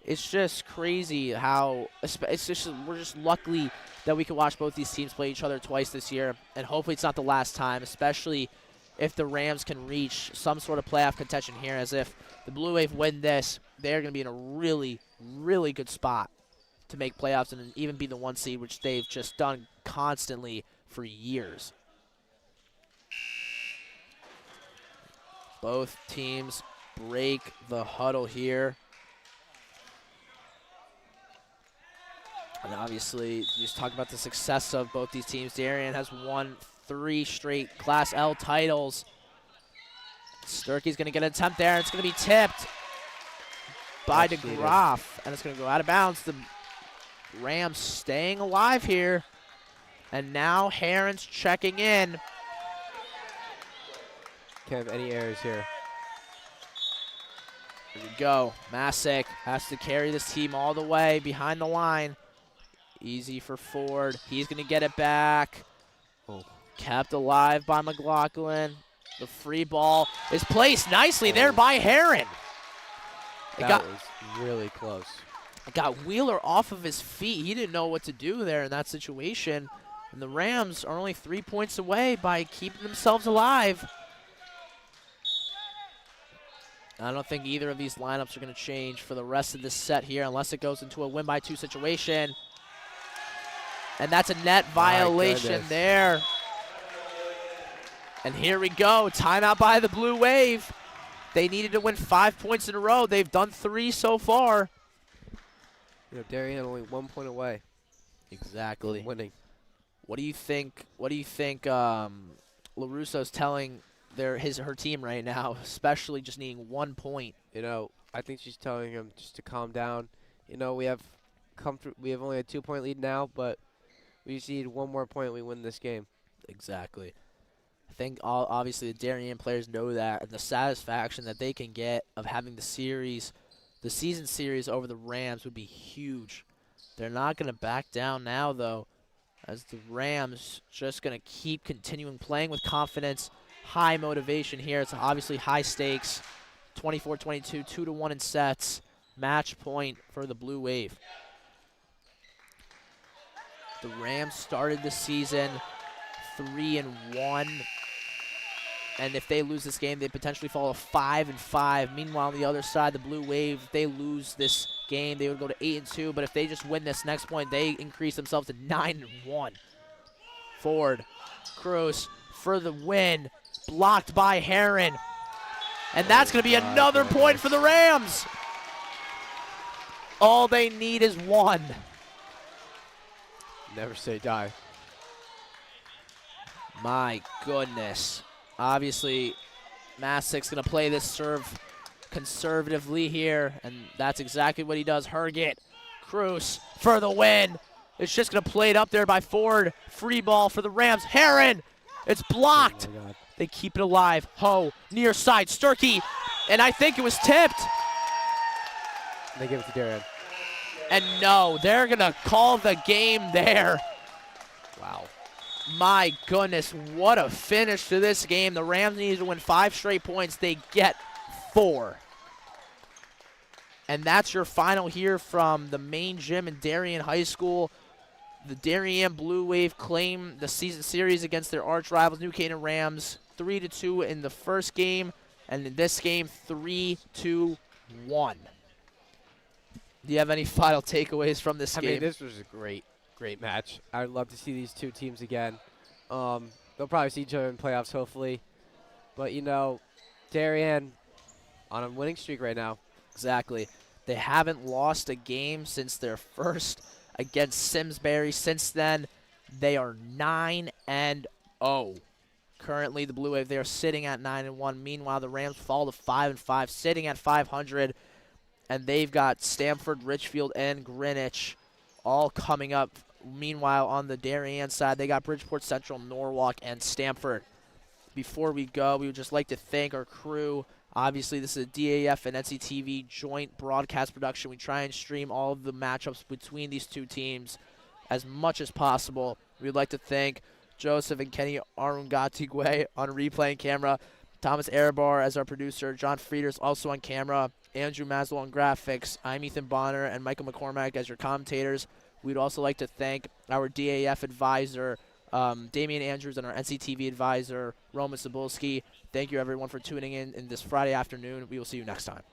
It's just crazy how we're just lucky that we can watch both these teams play each other twice this year, and hopefully it's not the last time, especially if the Rams can reach some sort of playoff contention here, as if the Blue Wave win this, they're going to be in a really, really good spot to make playoffs and even be the 1 seed, which they've just done constantly for years. Both teams break the huddle here. And obviously, just talk about the success of both these teams. Darien has won 3 straight Class L titles. Sturkey's going to get an attempt there, and it's going to be tipped by DeGraff, and it's going to go out of bounds. The Rams staying alive here, and now Heron's checking in. Can't have any errors here. Here we go. Masick has to carry this team all the way behind the line. Easy for Ford. He's going to get it back. Oh. Kept alive by McLaughlin. The free ball is placed nicely there by Heron. That was really close. It got Wheeler off of his feet. He didn't know what to do there in that situation. And the Rams are only 3 points away by keeping themselves alive. I don't think either of these lineups are going to change for the rest of this set here unless it goes into a win-by-2 situation. And that's a net violation there. And here we go. Timeout by the Blue Wave. They needed to win 5 points in a row. They've done 3 so far. You know, Darien only 1 point away. Exactly. Winning. What do you think LaRusso's telling her team right now, especially just needing 1 point? You know, I think she's telling him just to calm down. You know, we have only a 2 point lead now, but we just need 1 more point, we win this game. Exactly. I think obviously the Darien players know that, and the satisfaction that they can get of having the season series over the Rams would be huge. They're not going to back down now, though, as the Rams just going to keep continuing playing with confidence, high motivation here. It's obviously high stakes, 24-22, 2-1 in sets, match point for the Blue Wave. The Rams started the season 3-1. And if they lose this game, they potentially fall to 5-5. Meanwhile, on the other side, the Blue Wave, if they lose this game, they would go to 8-2. But if they just win this next point, they increase themselves to 9-1. Ford, Cruz for the win, blocked by Heron. And that's going to be another point for the Rams. All they need is one. Never say die. My goodness. Obviously, Massic's going to play this serve conservatively here, and that's exactly what he does. Herget, Cruz for the win. It's just going to play it up there by Ford. Free ball for the Rams. Heron, it's blocked. Oh my God. They keep it alive. Ho, near side, Sturkey, and I think it was tipped. They give it to Darien. And no, they're going to call the game there. Wow. My goodness, what a finish to this game. The Rams needed to win 5 straight points. They get 4. And that's your final here from the main gym in Darien High School. The Darien Blue Wave claim the season series against their arch rivals, New Canaan Rams, 3-2 in the first game. And in this game, 3-1. Do you have any final takeaways from this game? I mean, this was a great match. I'd love to see these two teams again. They'll probably see each other in playoffs, hopefully. But, you know, Darien on a winning streak right now. Exactly. They haven't lost a game since their first against Simsbury. Since then, they are 9-0. Currently, the Blue Wave, they are sitting at 9-1. Meanwhile, the Rams fall to 5-5, sitting at 500. And they've got Stamford, Richfield, and Greenwich all coming up. Meanwhile, on the Darien side, they got Bridgeport Central, Norwalk, and Stamford. Before we go, we would just like to thank our crew. Obviously, this is a DAF and NCTV joint broadcast production. We try and stream all of the matchups between these two teams as much as possible. We would like to thank Joseph and Kenny Arungatigwe on replay and camera, Thomas Erebar as our producer, John Frieders also on camera, Andrew Maslow on graphics. I'm Ethan Bonner and Michael McCormack as your commentators. We'd also like to thank our DAF advisor, Damian Andrews, and our NCTV advisor, Roman Cebulski. Thank you, everyone, for tuning in this Friday afternoon. We will see you next time.